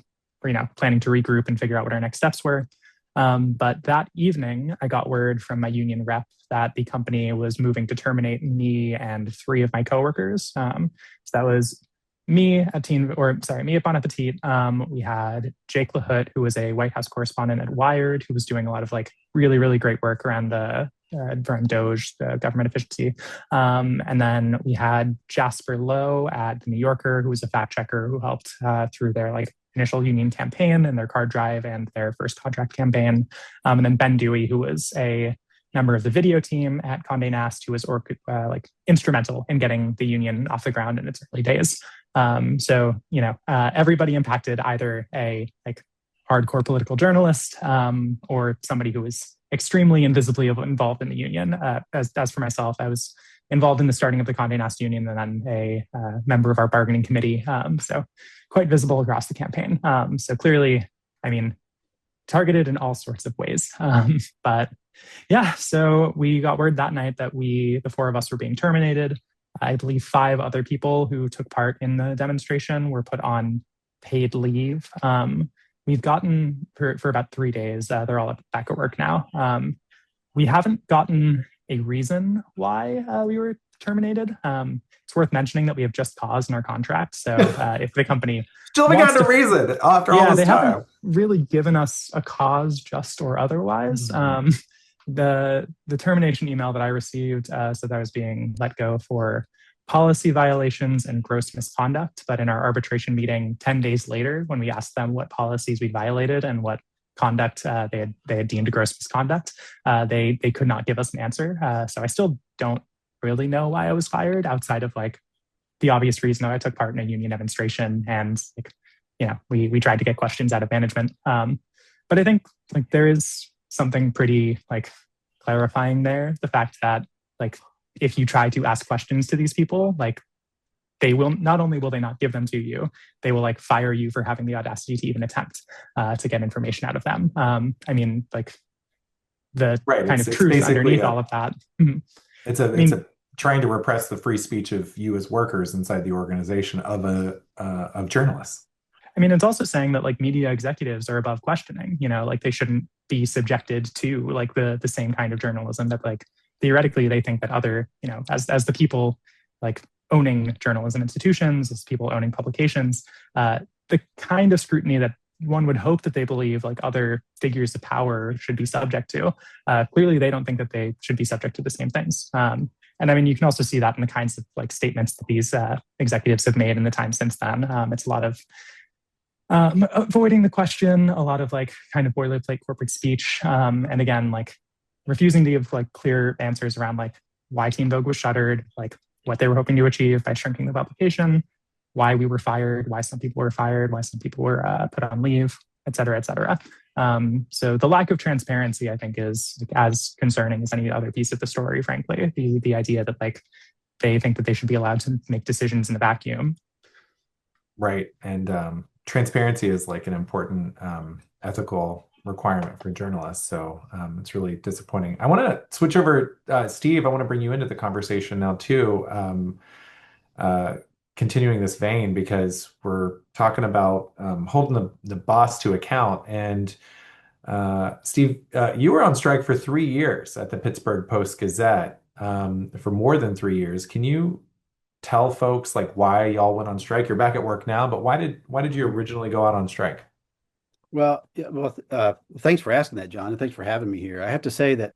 planning to regroup and figure out what our next steps were. But that evening, I got word from my union rep that the company was moving to terminate me and 3 of my coworkers. So that was me at me at Bon Appetit. We had Jake LaHood, who was a White House correspondent at Wired, who was doing a lot of like really, really great work around the DOGE, the government efficiency. And then we had Jasper Lowe at The New Yorker, who was a fact checker who helped through their like initial union campaign and their card drive and their first contract campaign. And then Ben Dewey, who was a member of the video team at Conde Nast, who was like instrumental in getting the union off the ground in its early days. So everybody impacted, either a like hardcore political journalist or somebody who was extremely invisibly involved in the union. As for myself, I was involved in the starting of the Conde Nast Union and then a member of our bargaining committee. So quite visible across the campaign. So clearly, targeted in all sorts of ways. But yeah, so we got word that night that the 4 of us were being terminated. I believe 5 other people who took part in the demonstration were put on paid leave. We've gotten for about 3 days. They're all back at work now. We haven't gotten a reason why we were terminated. It's worth mentioning that we have just cause in our contract. So if the company still haven't gotten a reason after all this they time, haven't really given us a cause, just or otherwise. Mm-hmm. The termination email that I received said that I was being let go for policy violations and gross misconduct. But in our arbitration meeting 10 days later, when we asked them what policies we violated and what conduct they had deemed gross misconduct, they could not give us an answer. So I still don't really know why I was fired, outside of like the obvious reason that I took part in a union demonstration and we tried to get questions out of management. But I think like there is something pretty like clarifying there. The fact that like if you try to ask questions to these people, like they will not only will they not give them to you, they will like fire you for having the audacity to even attempt to get information out of them. Like the kind of truth underneath all of that. It's a trying to repress the free speech of you as workers inside the organization of journalists. It's also saying that like media executives are above questioning, like they shouldn't be subjected to like the same kind of journalism that like theoretically they think that other, as the people like owning journalism institutions, as people owning publications, the kind of scrutiny that one would hope that they believe like other figures of power should be subject to. Clearly, they don't think that they should be subject to the same things. And you can also see that in the kinds of like statements that these executives have made in the time since then. It's a lot of avoiding the question, a lot of like kind of boilerplate corporate speech. And again, like refusing to give like clear answers around like why Teen Vogue was shuttered, like what they were hoping to achieve by shrinking the publication, why we were fired, why some people were fired, why some people were put on leave, et cetera, et cetera. So the lack of transparency, I think, is as concerning as any other piece of the story, frankly. The idea that like they think that they should be allowed to make decisions in a vacuum. Right. And transparency is like an important ethical requirement for journalists. So it's really disappointing. I want to switch over, Steve, I want to bring you into the conversation now too, continuing this vein, because we're talking about holding the boss to account. And Steve, you were on strike for 3 years at the Pittsburgh Post-Gazette, for more than 3 years. Can you tell folks like why y'all went on strike? You're back at work now, but why did you originally go out on strike? Well, yeah, thanks for asking that, John, and thanks for having me here. I have to say that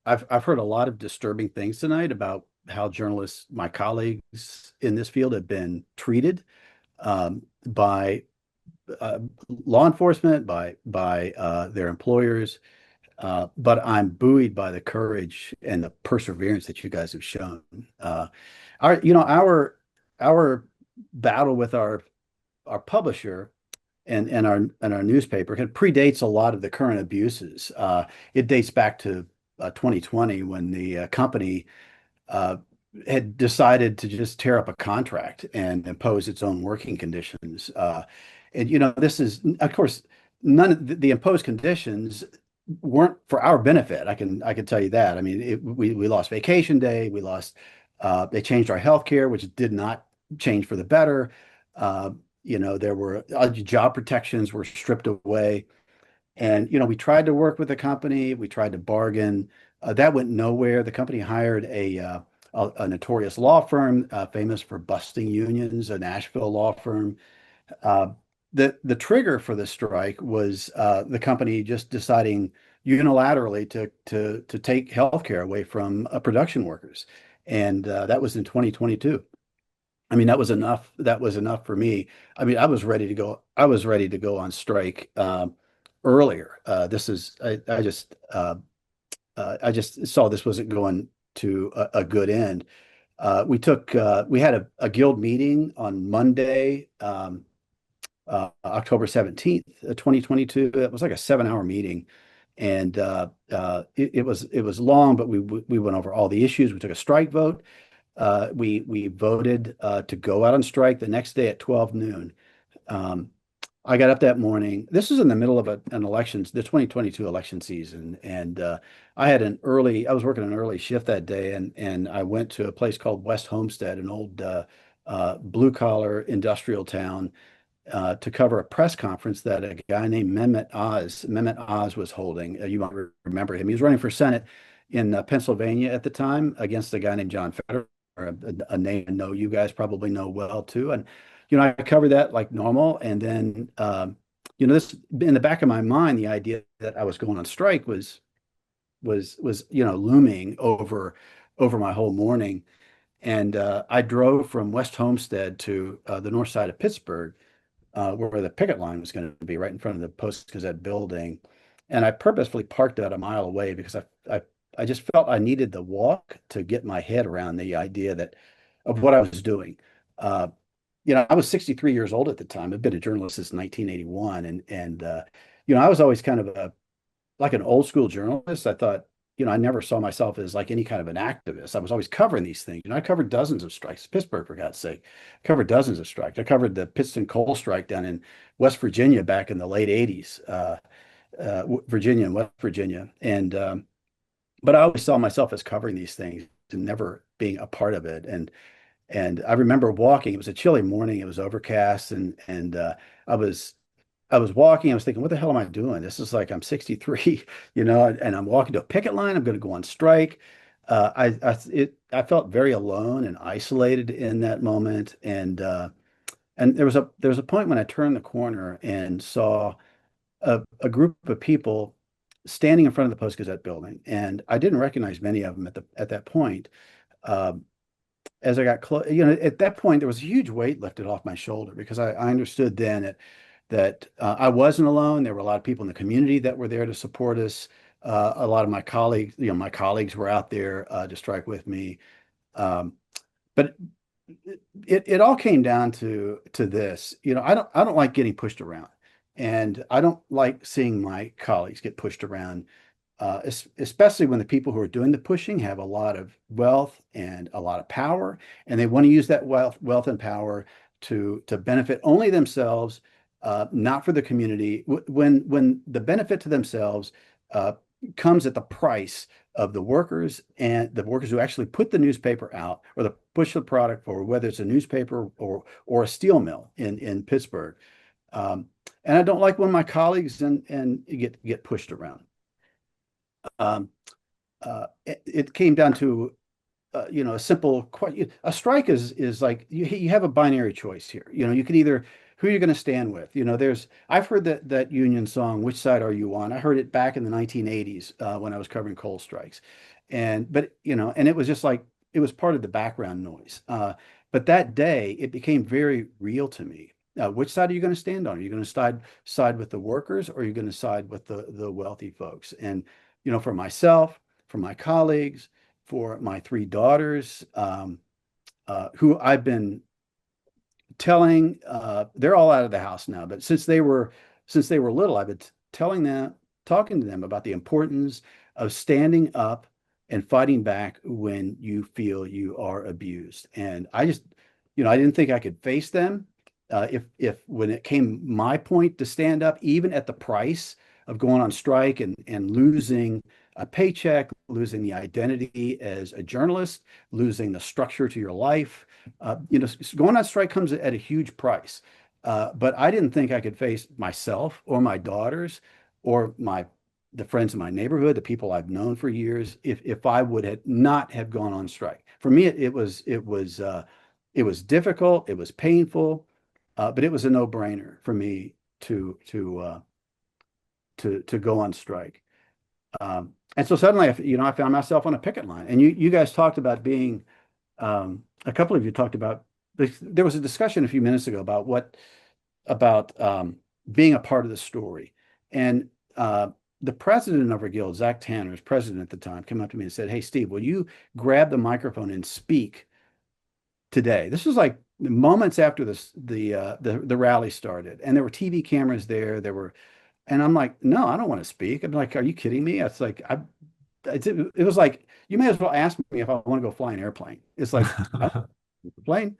I've heard a lot of disturbing things tonight about how journalists, my colleagues in this field, have been treated by law enforcement, by their employers. But I'm buoyed by the courage and the perseverance that you guys have shown. Our battle with our publisher and our newspaper predates a lot of the current abuses. It dates back to 2020 when the company had decided to just tear up a contract and impose its own working conditions. And this is, of course, none of the imposed conditions weren't for our benefit. I can tell you that. I mean, we lost vacation day. We lost. They changed our health care, which did not change for the better. There were job protections were stripped away. And, we tried to work with the company. We tried to bargain. That went nowhere. The company hired a notorious law firm, famous for busting unions, a Nashville law firm. The trigger for the strike was the company just deciding unilaterally to take healthcare away from production workers. And that was in 2022. I mean, that was enough. That was enough for me. I mean, I was ready to go. I was ready to go on strike earlier. I just saw this wasn't going to a good end. We had a guild meeting on Monday, October 17th, 2022. It was like a 7-hour meeting. And it was long, but we went over all the issues. We took a strike vote. We voted to go out on strike the next day at 12 noon. I got up that morning. This is in the middle of an election, the 2022 election season, and I was working an early shift that day, and I went to a place called West Homestead, an old blue collar industrial town, to cover a press conference that a guy named Mehmet Oz was holding. You might remember him. He was running for Senate in Pennsylvania at the time against a guy named John Federer, a name I know you guys probably know well too. And I covered that like normal. And then this in the back of my mind, the idea that I was going on strike was looming over my whole morning. And I drove from West Homestead to the north side of Pittsburgh, where the picket line was going to be, right in front of the Post-Gazette building. And I purposefully parked about a mile away because I just felt I needed the walk to get my head around the idea of what I was doing. I was 63 years old at the time. I've been a journalist since 1981. And I was always kind of like an old school journalist. I thought, I never saw myself as like any kind of an activist. I was always covering these things. I covered dozens of strikes. Pittsburgh, for God's sake, covered dozens of strikes. I covered the Pittston coal strike down in West Virginia back in the late 80s, Virginia and West Virginia. And but I always saw myself as covering these things and never being a part of it. And I remember walking. It was a chilly morning. It was overcast, and I was walking. I was thinking, what the hell am I doing? This is like I'm 63, and I'm walking to a picket line. I'm going to go on strike. I felt very alone and isolated in that moment. And there was a point when I turned the corner and saw a group of people standing in front of the Post-Gazette building, and I didn't recognize many of them at that point. As I got close, at that point, there was a huge weight lifted off my shoulder because I understood then that I wasn't alone. There were a lot of people in the community that were there to support us. A lot of my colleagues, my colleagues were out there to strike with me. But it all came down to this. I don't like getting pushed around, and I don't like seeing my colleagues get pushed around, especially when the people who are doing the pushing have a lot of wealth and a lot of power, and they want to use that wealth and power to benefit only themselves, not for the community. When the benefit to themselves comes at the price of the workers, and the workers who actually put the newspaper out or the push the product forward, whether it's a newspaper or a steel mill in Pittsburgh. And I don't like when my colleagues and get pushed around. It came down to a simple question. A strike is like you have a binary choice here. You can either who you're going to stand with. I've heard that Union song, "Which Side Are You On?" I heard it back in the 1980s when I was covering coal strikes, and it was just like it was part of the background noise. But that day, it became very real to me. Which side are you going to stand on? Are you going to side with the workers, or are you going to side with the wealthy folks? And for myself, for my colleagues, for my three daughters, who I've been telling, they're all out of the house now, but since they were little, I've been talking to them about the importance of standing up and fighting back when you feel you are abused. And I just, I didn't think I could face them if when it came my point to stand up, even at the price of going on strike and losing a paycheck, losing the identity as a journalist, losing the structure to your life. Going on strike comes at a huge price. But I didn't think I could face myself or my daughters or the friends in my neighborhood, the people I've known for years, if I would not have gone on strike. For me, it was difficult, it was painful, but it was a no-brainer for me to go on strike. And so suddenly, I found myself on a picket line. And you guys talked about being, a couple of you talked about, there was a discussion a few minutes ago about being a part of the story. And the president of our guild, Zach Tanner, as president at the time, came up to me and said, "Hey, Steve, will you grab the microphone and speak today?" This was like moments after the rally started, and there were TV cameras there. And I'm like, "No, I don't want to speak." I'm like, "Are you kidding me?" It's like it was like, you may as well ask me if I want to go fly an airplane. It's like, I don't plane.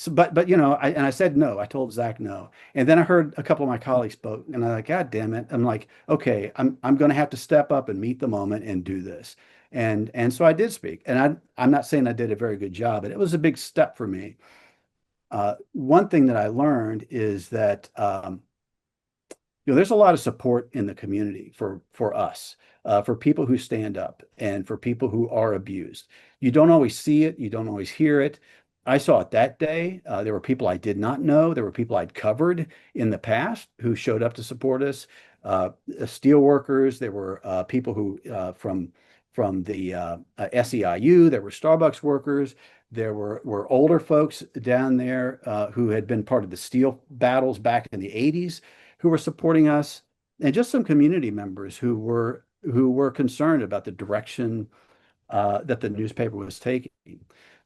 But I said no. I told Zach no, and then I heard a couple of my colleagues spoke, and I'm like, "God damn it!" I'm like, "Okay, I'm going to have to step up and meet the moment and do this." And so I did speak, and I'm not saying I did a very good job, but it was a big step for me. One thing that I learned is that there's a lot of support in the community for us, for people who stand up and for people who are abused. You don't always see it. You don't always hear it. I saw it that day. There were people I did not know. There were people I'd covered in the past who showed up to support us. Steel workers. There were people who from the SEIU. There were Starbucks workers. There were older folks down there who had been part of the steel battles back in the 80s who were supporting us, and just some community members who were concerned about the direction that the newspaper was taking.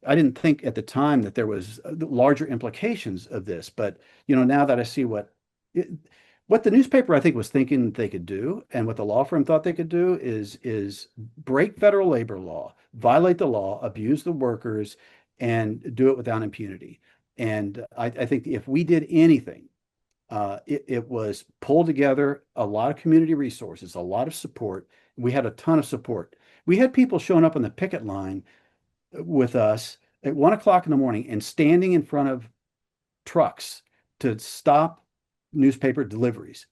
I didn't think at the time that there was larger implications of this, but now that I see what the newspaper I think was thinking they could do, and what the law firm thought they could do is break federal labor law, violate the law, abuse the workers, and do it without impunity. And I think if we did anything, it was pull together a lot of community resources, a lot of support. We had a ton of support. We had people showing up on the picket line with us at 1 o'clock in the morning and standing in front of trucks to stop newspaper deliveries.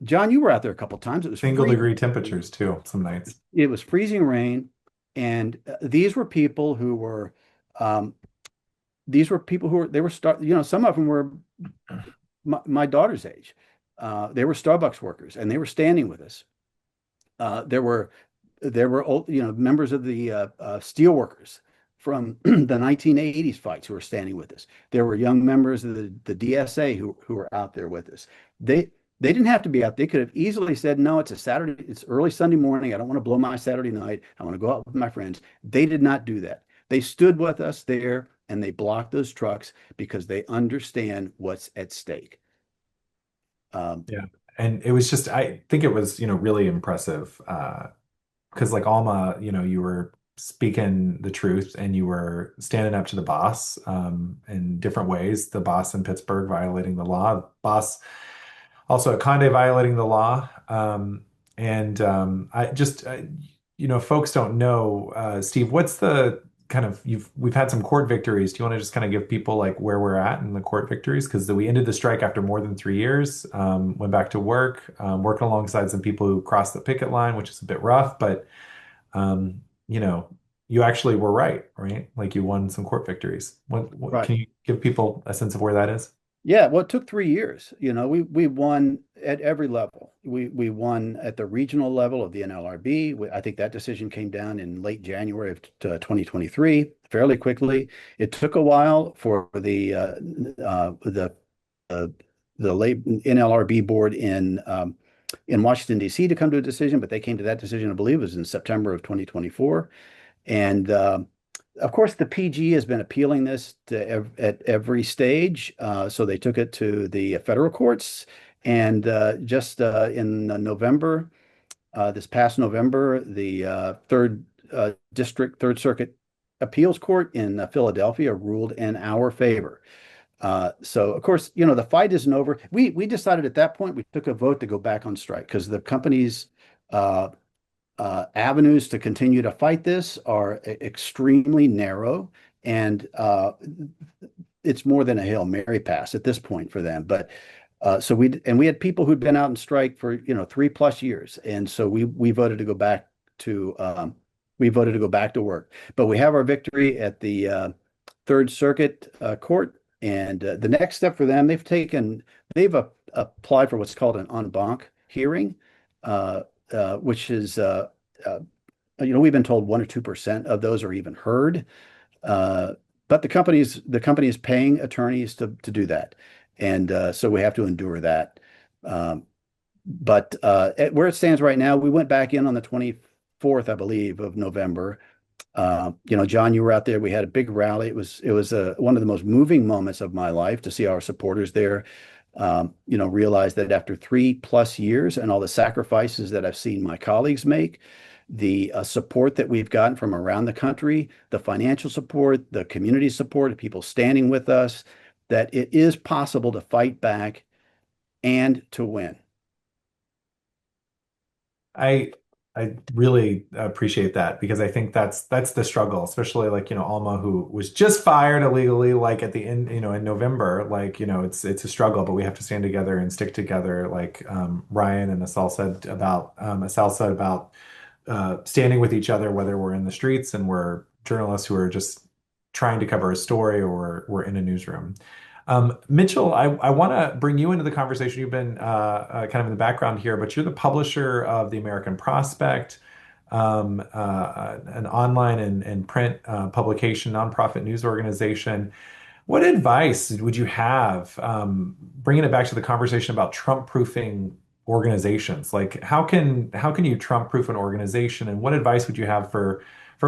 John, you were out there a couple of times. It was single-degree temperatures too, some nights. It was freezing rain, and these were people who were some of them were my daughter's age. They were Starbucks workers, and they were standing with us. There were old, members of the steel workers from the 1980s fights who were standing with us. There were young members of the DSA who were out there with us. They didn't have to be out. They could have easily said, no, it's a Saturday, it's early Sunday morning. I don't want to blow my Saturday night. I want to go out with my friends. They did not do that. They stood with us there and they blocked those trucks because they understand what's at stake. Yeah. And it was just, I think it was, really impressive. Because like Alma, you were speaking the truth and you were standing up to the boss in different ways. The boss in Pittsburgh violating the law, boss also at Conde violating the law. I just, folks don't know, Steve, what's the kind of, we've had some court victories. Do you want to just kind of give people like where we're at in the court victories? Because we ended the strike after more than 3 years, went back to work, working alongside some people who crossed the picket line, which is a bit rough, but um, you actually were right? Like you won some court victories. What Right. can you give people a sense of where that is? Yeah, well, it took 3 years. We won at every level. We won at the regional level of the NLRB. I think that decision came down in late January of 2023, fairly quickly. It took a while for the late NLRB board in Washington, D.C. to come to a decision, but they came to that decision, I believe, it was in September of 2024. And of course, the PG has been appealing this at every stage. So they took it to the federal courts. And just in November, this past November, the Third Circuit Appeals Court in Philadelphia ruled in our favor. So of course, the fight isn't over. We decided at that point we took a vote to go back on strike because the company's avenues to continue to fight this are extremely narrow, and it's more than a Hail Mary pass at this point for them. But we had people who'd been out on strike for 3+ years, and so we voted to go back to work. But we have our victory at the Third Circuit Court. And the next step for them, they've applied for what's called an en banc hearing, which is, we've been told 1 or 2% of those are even heard. But the company is paying attorneys to do that. And so we have to endure that. But where it stands right now, we went back in on the 24th, I believe, of November. Jon, you were out there. We had a big rally. It was one of the most moving moments of my life to see our supporters there. Realize that after 3+ years and all the sacrifices that I've seen my colleagues make, the support that we've gotten from around the country, the financial support, the community support, people standing with us, that it is possible to fight back and to win. I really appreciate that because I think that's the struggle, especially like, Alma, who was just fired illegally, like at the end, in November, like, it's a struggle, but we have to stand together and stick together. Like Ryanne and Asal said about standing with each other, whether we're in the streets and we're journalists who are just trying to cover a story or we're in a newsroom. Mitchell, I want to bring you into the conversation. You've been kind of in the background here, but you're the publisher of the American Prospect, an online and print publication, nonprofit news organization. What advice would you have, bringing it back to the conversation about Trump-proofing organizations? Like, how can you Trump-proof an organization, and what advice would you have for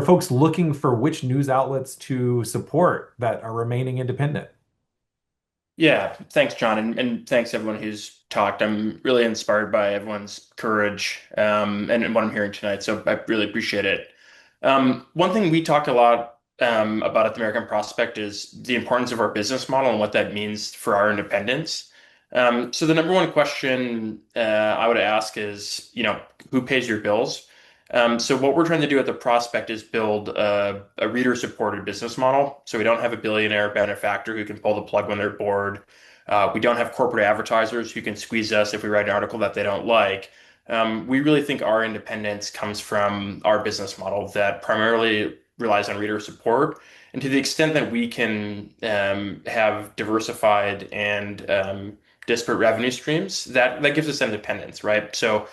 folks looking for which news outlets to support that are remaining independent? Yeah, thanks, John, and thanks everyone who's talked. I'm really inspired by everyone's courage and what I'm hearing tonight. So I really appreciate it. One thing we talked a lot about at the American Prospect is the importance of our business model and what that means for our independence. So the number one question I would ask is, who pays your bills? So what we're trying to do at the Prospect is build a reader-supported business model. So we don't have a billionaire benefactor who can pull the plug when they're bored. We don't have corporate advertisers who can squeeze us if we write an article that they don't like. We really think our independence comes from our business model that primarily relies on reader support. And to the extent that we can have diversified and disparate revenue streams, that gives us independence, right? So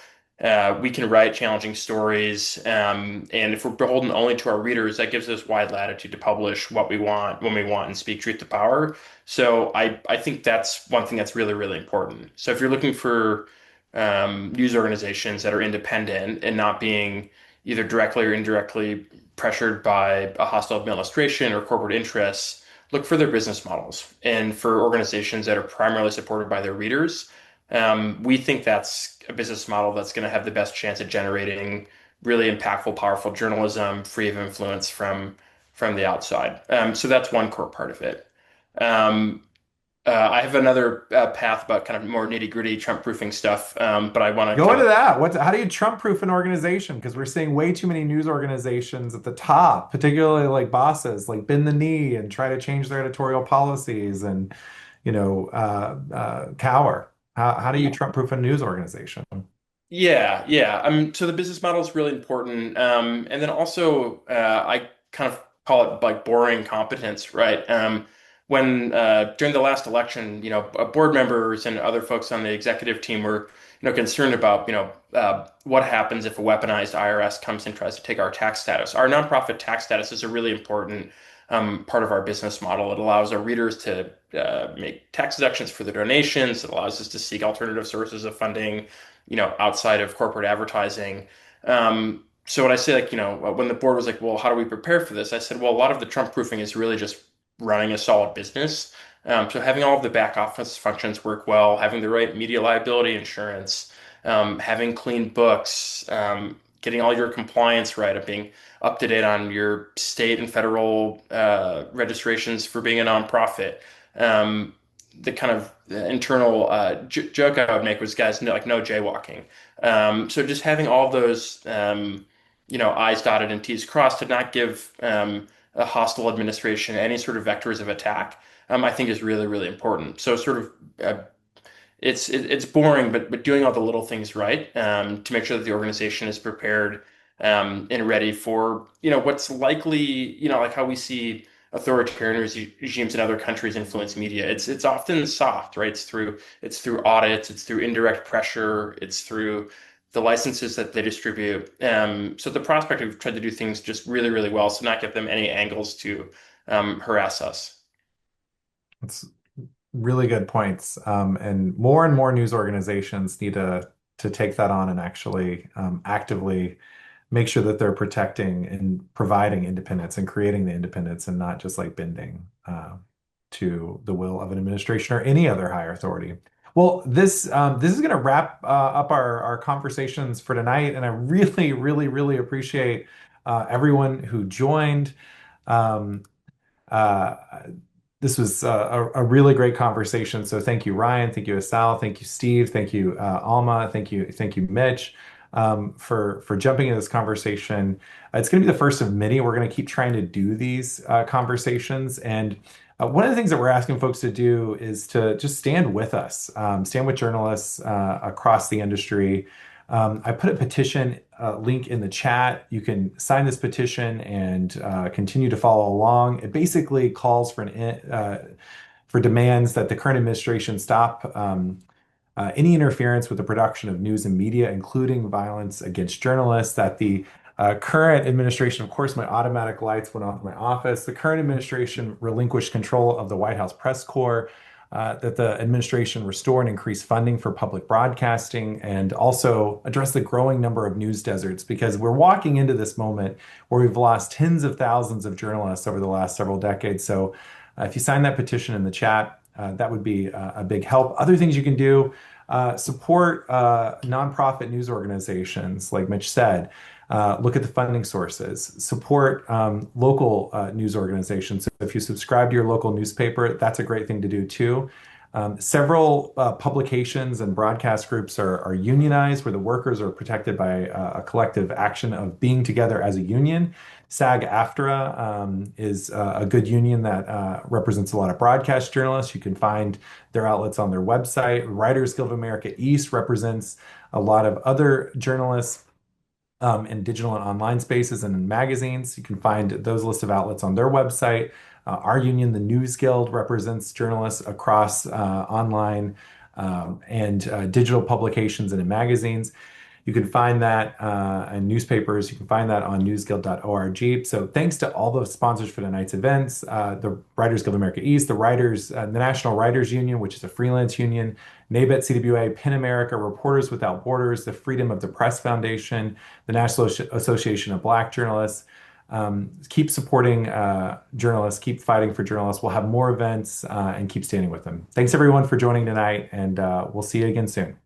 We can write challenging stories, and if we're beholden only to our readers, that gives us wide latitude to publish what we want when we want and speak truth to power. So I think that's one thing that's really, really important. So if you're looking for news organizations that are independent and not being either directly or indirectly pressured by a hostile administration or corporate interests, look for their business models. And for organizations that are primarily supported by their readers, we think that's a business model that's going to have the best chance at generating really impactful, powerful journalism, free of influence from the outside. So that's one core part of it. Um, I have another path about kind of more nitty-gritty Trump-proofing stuff, but I want to Go kind into of that. How do you Trump-proof an organization? Because we're seeing way too many news organizations at the top, particularly like bosses, like bend the knee and try to change their editorial policies and, cower. How do you Trump-proof a news organization? yeah. So the business model is really important, and then also I kind of call it like boring competence, right? When during the last election, board members and other folks on the executive team were, concerned about, what happens if a weaponized IRS comes and tries to take our tax status. Our nonprofit tax status is a really important part of our business model. It allows our readers to make tax deductions for their donations. It allows us to seek alternative sources of funding, outside of corporate advertising. So what I say, like, when the board was like, well, how do we prepare for this? I said, well, a lot of the Trump proofing is really just running a solid business. So having all of the back office functions work well, having the right media liability insurance, having clean books, getting all your compliance right, of being up to date on your state and federal registrations for being a nonprofit. The kind of internal joke I would make was, guys, no, like, no jaywalking. So just having all those, I's dotted and T's crossed to not give a hostile administration any sort of vectors of attack, I think is really, really important. So sort of it's boring, but doing all the little things right, to make sure that the organization is prepared, and ready for, what's likely, like how we see authoritarian regimes in other countries influence media. It's often soft, right? It's through audits, it's through indirect pressure, it's through the licenses that they distribute. So the prospect of trying to do things just really, really well, so not give them any angles to harass us. It's really good points. And more news organizations need to take that on and actually actively make sure that they're protecting and providing independence and creating the independence and not just like bending to the will of an administration or any other higher authority. Well, this is going to wrap up our conversations for tonight, and I really, really, really appreciate everyone who joined. Um, uh, this was a really great conversation. So thank you, Ryan. Thank you, Asal. Thank you, Steve. Thank you, Alma. Thank you, Mitch, for jumping into this conversation. It's going to be the first of many. We're going to keep trying to do these conversations, and one of the things that we're asking folks to do is to just stand with us, stand with journalists across the industry. I put a petition link in the chat. You can sign this petition and continue to follow along. It basically calls for demands that the current administration stop any interference with the production of news and media, including violence against journalists, that the current administration, of course, my automatic lights went off in my office. The current administration relinquished control of the White House press corps, that the administration restore and increase funding for public broadcasting, and also address the growing number of news deserts, because we're walking into this moment where we've lost tens of thousands of journalists over the last several decades. So if you sign that petition in the chat, that would be a big help. Other things you can do, support nonprofit news organizations, like Mitch said. Look at the funding sources, support local news organizations. So if you subscribe to your local newspaper, that's a great thing to do too. Several publications and broadcast groups are unionized, where the workers are protected by a collective action of being together as a union. SAG-AFTRA is a good union that represents a lot of broadcast journalists. You can find their outlets on their website. Writers Guild of America East represents a lot of other journalists in digital and online spaces and in magazines. You can find those list of outlets on their website. Our union, the News Guild, represents journalists across online and digital publications and in magazines. You can find that in newspapers. You can find that on newsguild.org. So thanks to all the sponsors for tonight's events, the Writers Guild of America East, the National Writers Union, which is a freelance union, NABET CWA, PEN America, Reporters Without Borders, the Freedom of the Press Foundation, the National Association of Black Journalists. Keep supporting journalists, keep fighting for journalists. We'll have more events and keep standing with them. Thanks everyone for joining tonight, and we'll see you again soon.